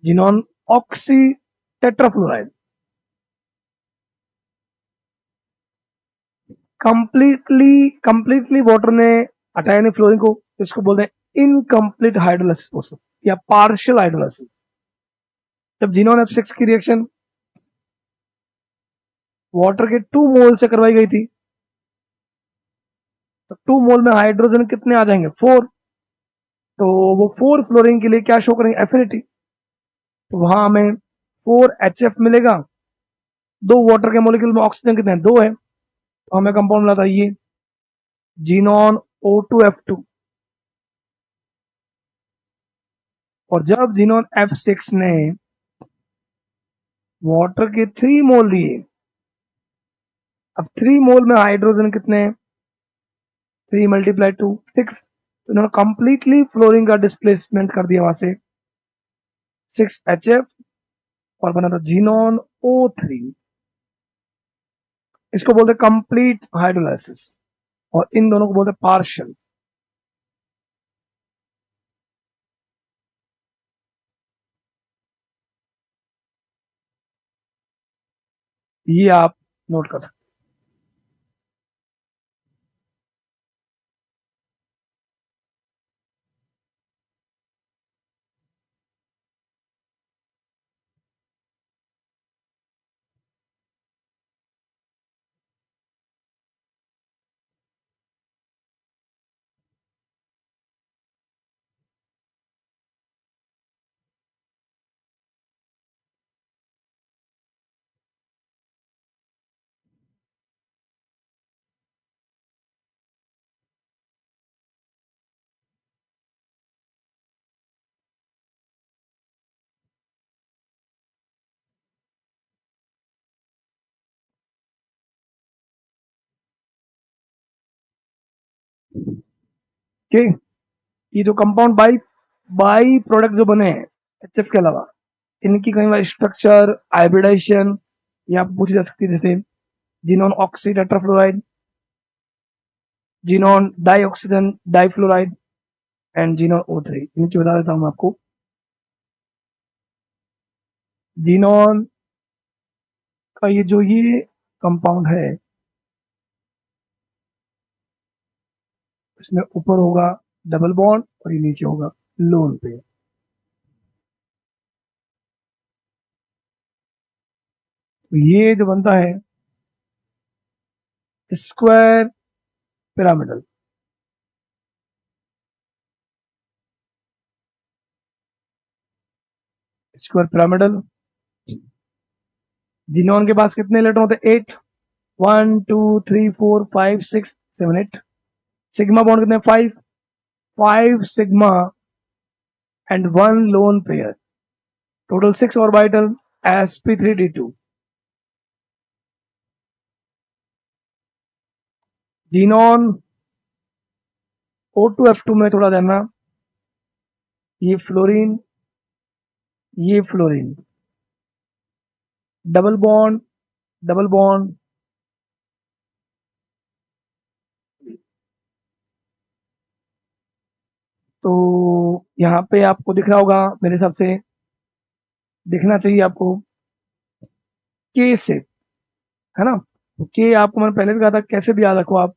xenon oxy tetrafluoride. Completely water ने हटाया नहीं फ्लोरीन को, इसको बोलते हैं इनकम्प्लीट हाइड्रोलाइसिस प्रोसेस या पार्शियल हाइड्रोलाइसिस। जब जीनोन F6 की रिएक्शन वाटर के 2 मोल से करवाई गई थी तो 2 मोल में हाइड्रोजन कितने आ जाएंगे 4, तो वो 4 फ्लोरीन के लिए क्या शो करेंगे एफिनिटी, तो वहां हमें 4HF मिलेगा। 2 वाटर के मोलिक्यूल में ऑक्सीजन कितने 2 है, तो हमें कंपाउंड मिला था ये जीनोन O2F2। और जब जीनोन F6 ने वाटर के 3 मोल लिए, अब 3 मोल में हाइड्रोजन कितने 3 × 2 6, तो इन्होंने कंप्लीटली फ्लोरीन का डिस्प्लेसमेंट कर दिया वहां से 6HF और बना था जीनोन O3। इसको बोलते हैं कंप्लीट हाइड्रोलाइसिस और इन दोनों को बोलते हैं पार्शियल। ये आप नोट कर सकते हैं। ये जो कंपाउंड बाई बाई प्रोडक्ट जो बने हैं HF के अलावा, इनकी कई बार स्ट्रक्चर हाइब्रिडाइजेशन ये आप पूछी जा सकती है। जैसे xenon oxy tetrafluoride, xenon dioxygen difluoride and xenon O3, इनकी बता देता हूं आपको। जीनोन का ये कंपाउंड है, इसमें ऊपर होगा डबल बॉन्ड और ये नीचे होगा लोन पे। तो ये जो बनता है square pyramidal. Square pyramidal. Xenon के पास कितने इलेक्ट्रॉन होते हैं? 8। 1 2 3 4 5 6 7 8। सिग्मा बॉन्ड कितने? 5। 5 sigma and 1 lone pair, total 6 orbital sp3d2। Xenon O2F2 में थोड़ा जानना, ये फ्लोरीन, ये fluorine, double bond, double bond, तो यहाँ पे आपको दिख रहा होगा, मेरे हिसाब से दिखना चाहिए आपको, के से, है ना? तो के आपको मैंने पहले भी कहा था, कैसे भी याद रखो आप,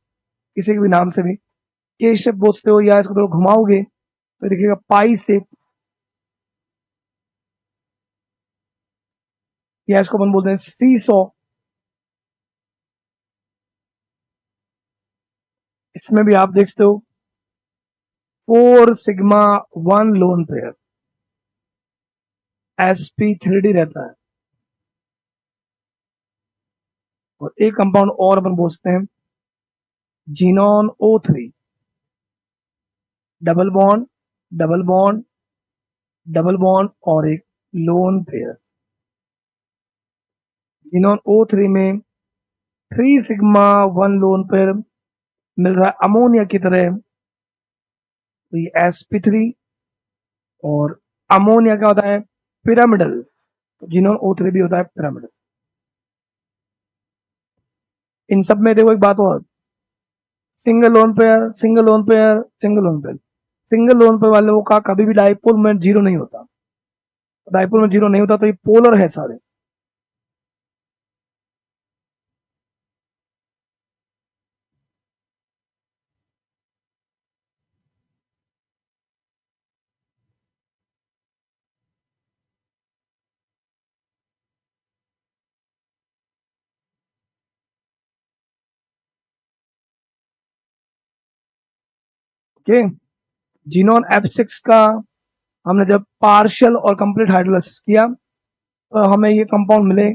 किसी के भी नाम से भी के शेप बोलते हो, या इसको थोड़ा घुमाओगे तो देखिएगा पाई शेप, या इसको अपन बोलते हैं सी सॉ। इसमें भी आप देख सकते हो 4 सिग्मा 1 लोन पेयर sp3d रहता है। और एक कंपाउंड और अपन बोलते हैं xenon O3, double bond, double bond, double bond और एक लोन पेयर। जीनॉन O3 में 3 सिग्मा 1 लोन पेयर मिल रहा है अमोनिया की तरह, तो ये sp3। और अमोनिया क्या होता है? पिरामिडल। तो जीनॉन O3 भी होता है पिरामिडल। इन सब में देखो एक बात और, single lone pair, single lone pair, single lone pair, single lone pair वालों का कभी भी डाइपोल में जीरो नहीं होता। डाइपोल में जीरो नहीं होता तो ये पोलर है सारे। ओके, जीनॉन F6 का हमने जब पार्शियल और कंप्लीट हाइड्रोलाइसिस किया तो हमें ये कंपाउंड मिले,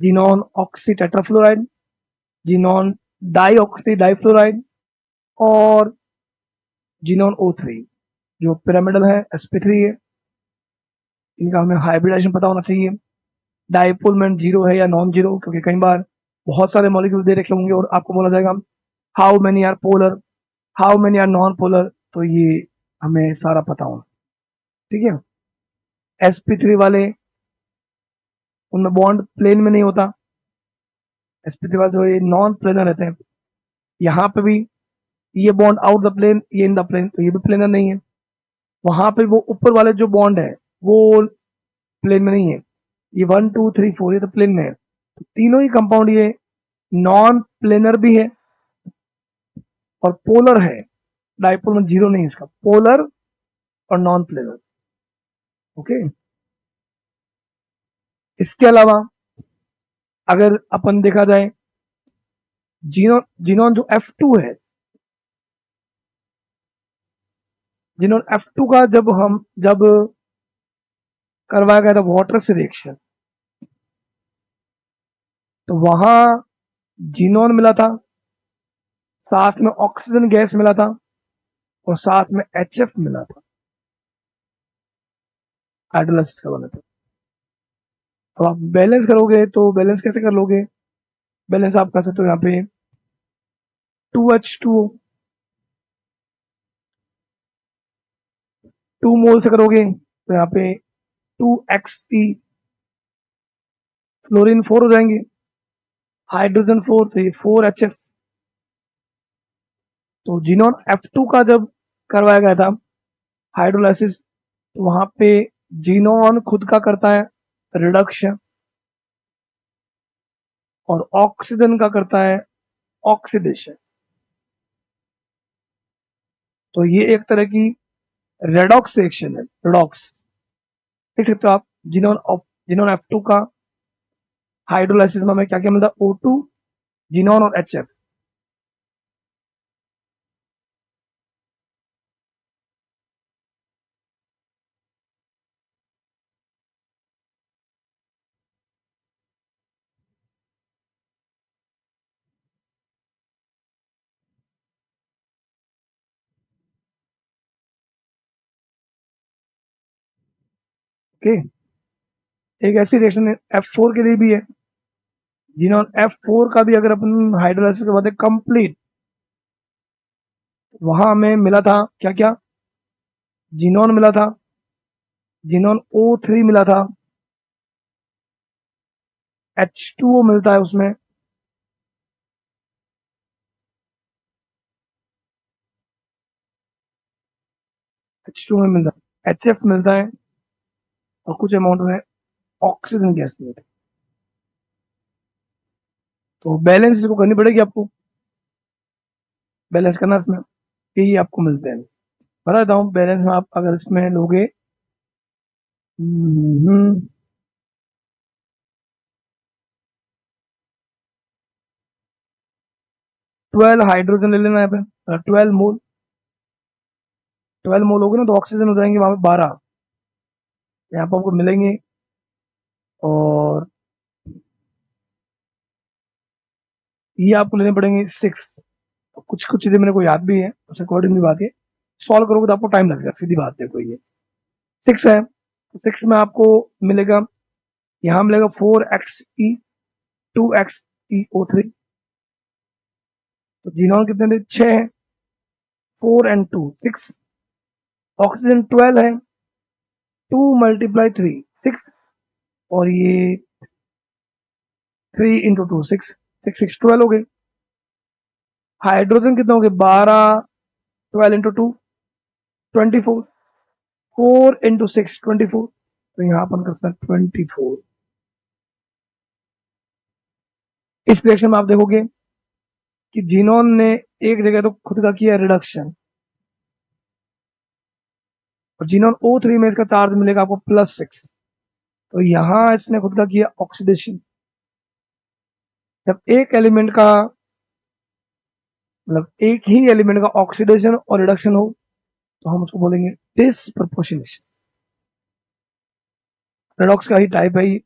xenon oxy tetrafluoride, xenon di oxy difluoride और जीनॉन O3, जो पिरामिडल है sp3 है। इनका हमें हाइब्रिडाइजेशन पता होना चाहिए, डाइपोल मोमेंट जीरो है या नॉन जीरो, क्योंकि कई बार बहुत सारे मॉलिक्यूल दे रखे होंगे और आपको बोला जाएगा how many are polar, how many are non polar, तो ये हमें सारा पता होना। ठीक है, sp3 वाले उनमें बॉन्ड प्लेन में नहीं होता, sp3 वाले जो ये नॉन प्लेनर रहते हैं। यहाँ पे भी ये बॉन्ड आउट द प्लेन, ये इन द प्लेन, तो ये भी प्लेनर नहीं है। वहां पे वो ऊपर वाले जो बॉन्ड है वो प्लेन में नहीं है, ये 1 2 3 4 ये तो प्लेन में है। तो तीनों ही कंपाउंड ये नॉन प्लेनर भी है और पोलर है, डाइपोल में जीरो नहीं, इसका पोलर और नॉन प्लेनर। ओके, इसके अलावा अगर अपन देखा जाए जीनोन, जीनोन जो F2 है, जीनोन F2 का जब करवाया गया था वाटर से रिएक्शन, तो वहां जीनोन मिला था, साथ में ऑक्सीजन गैस मिला था और साथ में HF मिला था हाइड्रोलाइसिस करवाने पर। अब आप बैलेंस करोगे तो बैलेंस कैसे कर लोगे? बैलेंस आप कर सकते हो यहाँ पे 2H2O 2 मोल से करोगे तो यहाँ पे 2Xe फ्लोरीन 4 हो जाएंगे, हाइड्रोजन 4 तो ये 4HF। तो जीनोन F2 का जब करवाया गया था हाइड्रोलाइसिस, तो वहां पे जीनोन खुद का करता है रिडक्शन और ऑक्सीजन का करता है ऑक्सीडेशन। तो ये एक तरह की रेडॉक्स रिएक्शन है, रेडॉक्स। देख सकते हो आप जीनोन F2 का हाइड्रोलाइसिस में हमें क्या क्या मिलता है, O2, जिनॉन और HF। ओके, एक ऐसी रिएक्शन F4 के लिए भी है, जिनॉन F4 का भी अगर अपन हाइड्रोलाइसिस के बाद कंप्लीट, वहां हमें मिला था क्या क्या, जिनॉन मिला था, जिनॉन O3 मिला था, H2O मिलता है उसमें, H2 में मिलता है, HF मिलता है, और कुछ अमाउंट में ऑक्सीजन गैस मिलती है। तो बैलेंस इसको करनी पड़ेगी आपको, बैलेंस करना इसमें, यही आपको मिलते हैं। बता देता हूँ बैलेंस में, आप अगर इसमें लोगे 12 हाइड्रोजन ले लेना है पे, 12 मोल, 12 मोल होगे ना, तो ऑक्सीजन हो जाएंगे वहां पे 12, यहाँ पर आपको मिलेंगे। और ये आपको लेने पड़ेंगे 6, कुछ कुछ चीजें मेरे को याद भी है, उस अकॉर्डिंगली बात है, सॉल्व करोगे तो आपको टाइम लगेगा, सीधी बात है कोई ये। 6 है, तो 6 में आपको मिलेगा, यहाँ मिलेगा 4xe2xe O3, तो जीनॉन कितने थे, 6 है, 4 and 2 6, ऑक्सीजन 12 है, 2 × 3 6, और ये 3 × 2 6, 6 6 12 हो गए। हाइड्रोजन कितने हो गए, 12, 12 × 2 24, 4 × 6 24, तो यहाँ अपन कर सकते हैं 24। इस रिएक्शन में आप देखोगे कि जीनोन ने एक जगह तो खुद का किया रिडक्शन, और जीनोन O3 में इसका चार्ज मिलेगा आपको +6, तो यहां इसने खुद का किया ऑक्सीडेशन। जब एक एलिमेंट का, मतलब एक ही एलिमेंट का ऑक्सीडेशन और रिडक्शन हो, तो हम उसको बोलेंगे डिसप्रपोर्शनेशन। रेडॉक्स का ही टाइप है ये।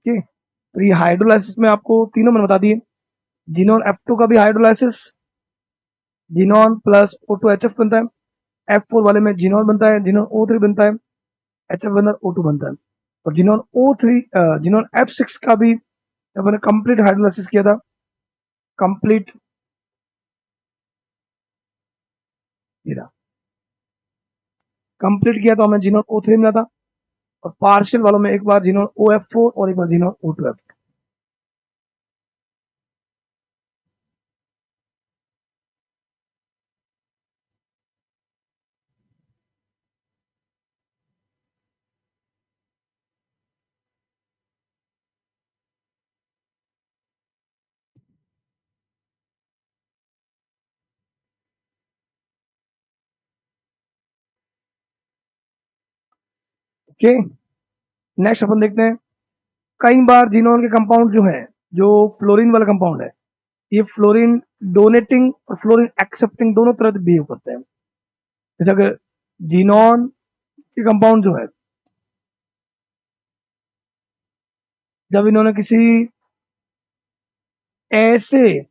ठीक, तो ये हाइड्रोलाइसिस में आपको तीनों मैंने बता दिए। जिनोन F2 का भी हाइड्रोलाइसिस, जिनोन प्लस O2HF बनता है, F4 वाले में जिनोन बनता है, जिनोन O3 बनता है, HF बनता है, O2 बनता है। और जिनोन O3, जिनोन F6 का भी मैंने कंप्लीट हाइड्रोलाइसिस किया था, कंप्लीट, कंप्लीट किया तो हमें जिनोन O3 मिला था, और पार्शियल वालों में एक बार जिनोन OF4 और एक बार जिनोन O2F। ओके, नेक्स्ट अपन देखते हैं, कई बार जिनोन के कंपाउंड जो है, जो फ्लोरीन वाला कंपाउंड है, ये फ्लोरीन डोनेटिंग और फ्लोरीन एक्सेप्टिंग दोनों तरह से बिहेव करते हैं। जैसे अगर जिनोन के कंपाउंड जो है, जब इन्होंने किसी ऐसे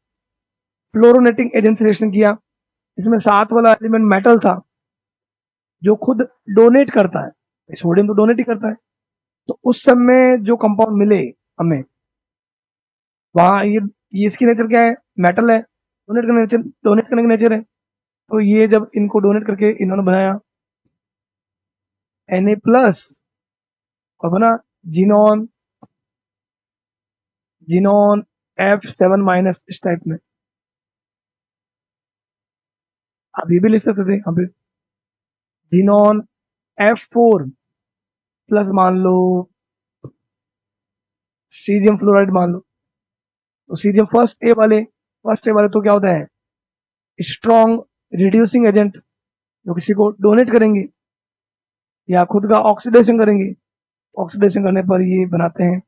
फ्लोरोनेटिंग एजेंट से रिएक्शन किया, इसमें साथ वाला एलिमेंट मेटल था, जो खुद डोनेट करता है, सोडियम तो डोनेट ही करता है, तो उस समय जो कंपाउंड मिले हमें, वहां ये इसकी नेचर क्या है, मेटल है, डोनेट करने नेचर, डोनेट करने का नेचर है, तो ये जब इनको डोनेट करके इन्होंने बनाया Na+, और बना जिनोन, जिनोन F7- इस टाइप में। आप ये भी लिख सकते थे यहाँ पे, जिनोन F4+ मान लो, सीजियम फ्लोराइड मान लो, तो सीजियम फर्स्ट ए वाले तो क्या होता है, स्ट्रॉन्ग रिड्यूसिंग एजेंट जो किसी को डोनेट करेंगे या खुद का ऑक्सीडेशन करेंगे, ऑक्सीडेशन करने पर ये बनाते हैं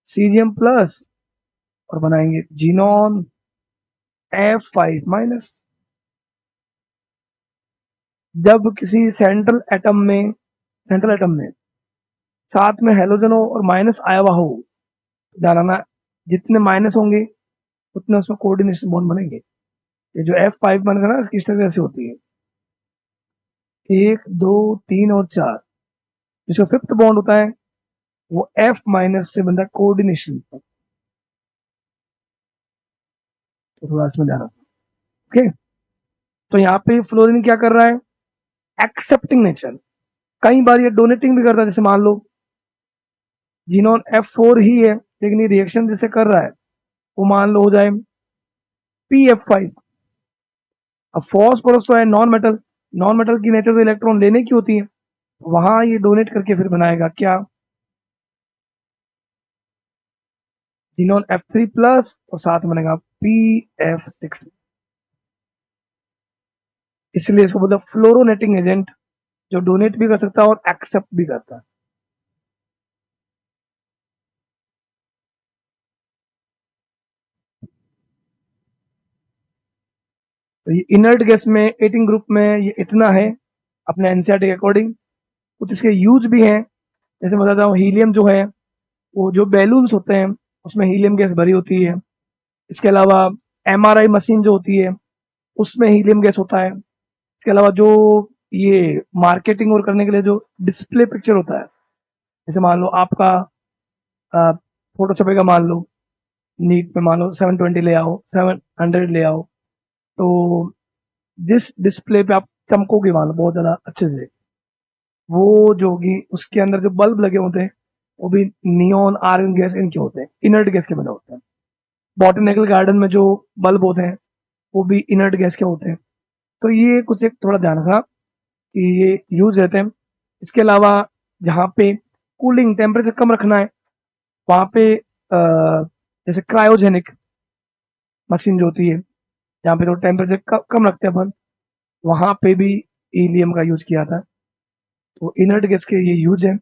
सीरियम प्लस और बनाएंगे जीनॉन F5-। जब किसी सेंट्रल एटम में साथ में हेलोजन हो और माइनस आया हुआ हो, ध्यान रखना जितने माइनस होंगे उतने उसमें कोऑर्डिनेशन बॉन्ड बनेंगे। ये जो F5 बनेगा ना, इसकी स्ट्रक्चर ऐसी होती है 1 2 3 और 4। जिसका फिफ्थ बॉन्ड होता है वो F- से बनता है कोऑर्डिनेशन। तो थोड़ा इसमें ध्यान रखना। ओके, तो यहाँ पे फ्लोरीन क्या कर रहा है, एक्सेप्टिंग नेचर। कई बार ये डोनेटिंग भी करता है, जैसे मान लो जीनोन F4 ही है लेकिन ये रिएक्शन जैसे कर रहा है वो मान लो हो जाए PF5। अब फॉस्फोरस तो है नॉन मेटल, नॉन मेटल की नेचर तो इलेक्ट्रॉन लेने की होती है, वहां ये डोनेट करके फिर बनाएगा क्या, जीनोन F3+ और साथ में बनेगा PF6। इसलिए इसको बोलते हैं फ्लोरोनेटिंग एजेंट, जो डोनेट भी कर सकता है और एक्सेप्ट भी करता है। तो ये इनर्ट गैस में 18 ग्रुप में ये इतना है अपने एनसीईआरटी के अकॉर्डिंग। कुछ इसके यूज भी हैं, जैसे मैं बताता हूँ हीलियम जो है वो जो बैलून्स होते हैं उसमें हीलियम गैस भरी होती है। इसके अलावा एमआरआई मशीन जो होती है उसमें हीलियम गैस होता है। इसके अलावा जो ये मार्केटिंग और करने के लिए जो डिस्प्ले पिक्चर होता है, जैसे मान लो आपका फोटो छपेगा, मान लो नीट में मान लो 720 ले आओ, 700 ले आओ, तो जिस डिस्प्ले पे आप चमकोगे मान लो बहुत ज्यादा अच्छे से, वो जो होगी उसके अंदर जो बल्ब लगे होते हैं वो भी नियॉन आर्गन गैस इनके होते हैं, इनर्ट गैस के बने होते हैं। बॉटनिकल गार्डन में जो बल्ब होते हैं वो भी इनर्ट गैस के होते हैं। तो ये कुछ एक थोड़ा ध्यान रखना कि ये यूज रहते हैं। इसके अलावा जहाँ पे कूलिंग टेम्परेचर कम रखना है वहाँ पे जैसे क्रायोजेनिक मशीन जो होती है जहाँ पे तो टेम्परेचर कम रखते हैं अपन, वहाँ पे भी हीलियम का यूज किया था। तो इनर्ट गैस के ये यूज है।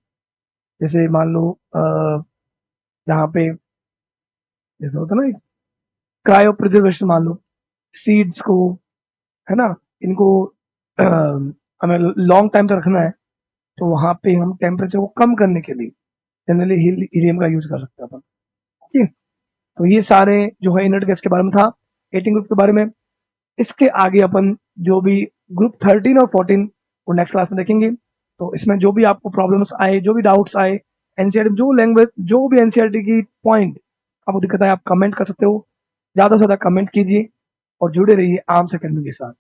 जैसे मान लो जहाँ पे जैसे होता है ना क्रायो प्रिजर्वेशन, मान लो सीड्स को, है ना, इनको हमें लॉन्ग टाइम तक रखना है, तो वहाँ पे हम टेम्परेचर को कम करने के लिए जनरली हीलियम का यूज कर सकते हैं अपन। ठीक है, तो ये सारे जो है इनर्ट गैस के बारे में था, 18 ग्रुप के बारे में। इसके आगे अपन जो भी ग्रुप 13 और 14 को नेक्स्ट क्लास में देखेंगे। तो इसमें जो भी आपको प्रॉब्लम्स आए, जो भी डाउट्स आए, एनसीईआरटी जो लैंग्वेज जो भी एनसीईआरटी की पॉइंट आपको दिक्कत है आप कमेंट कर सकते हो, ज़्यादा से ज़्यादा कमेंट कीजिए और जुड़े रहिए आर्म्स अकेडमी के साथ।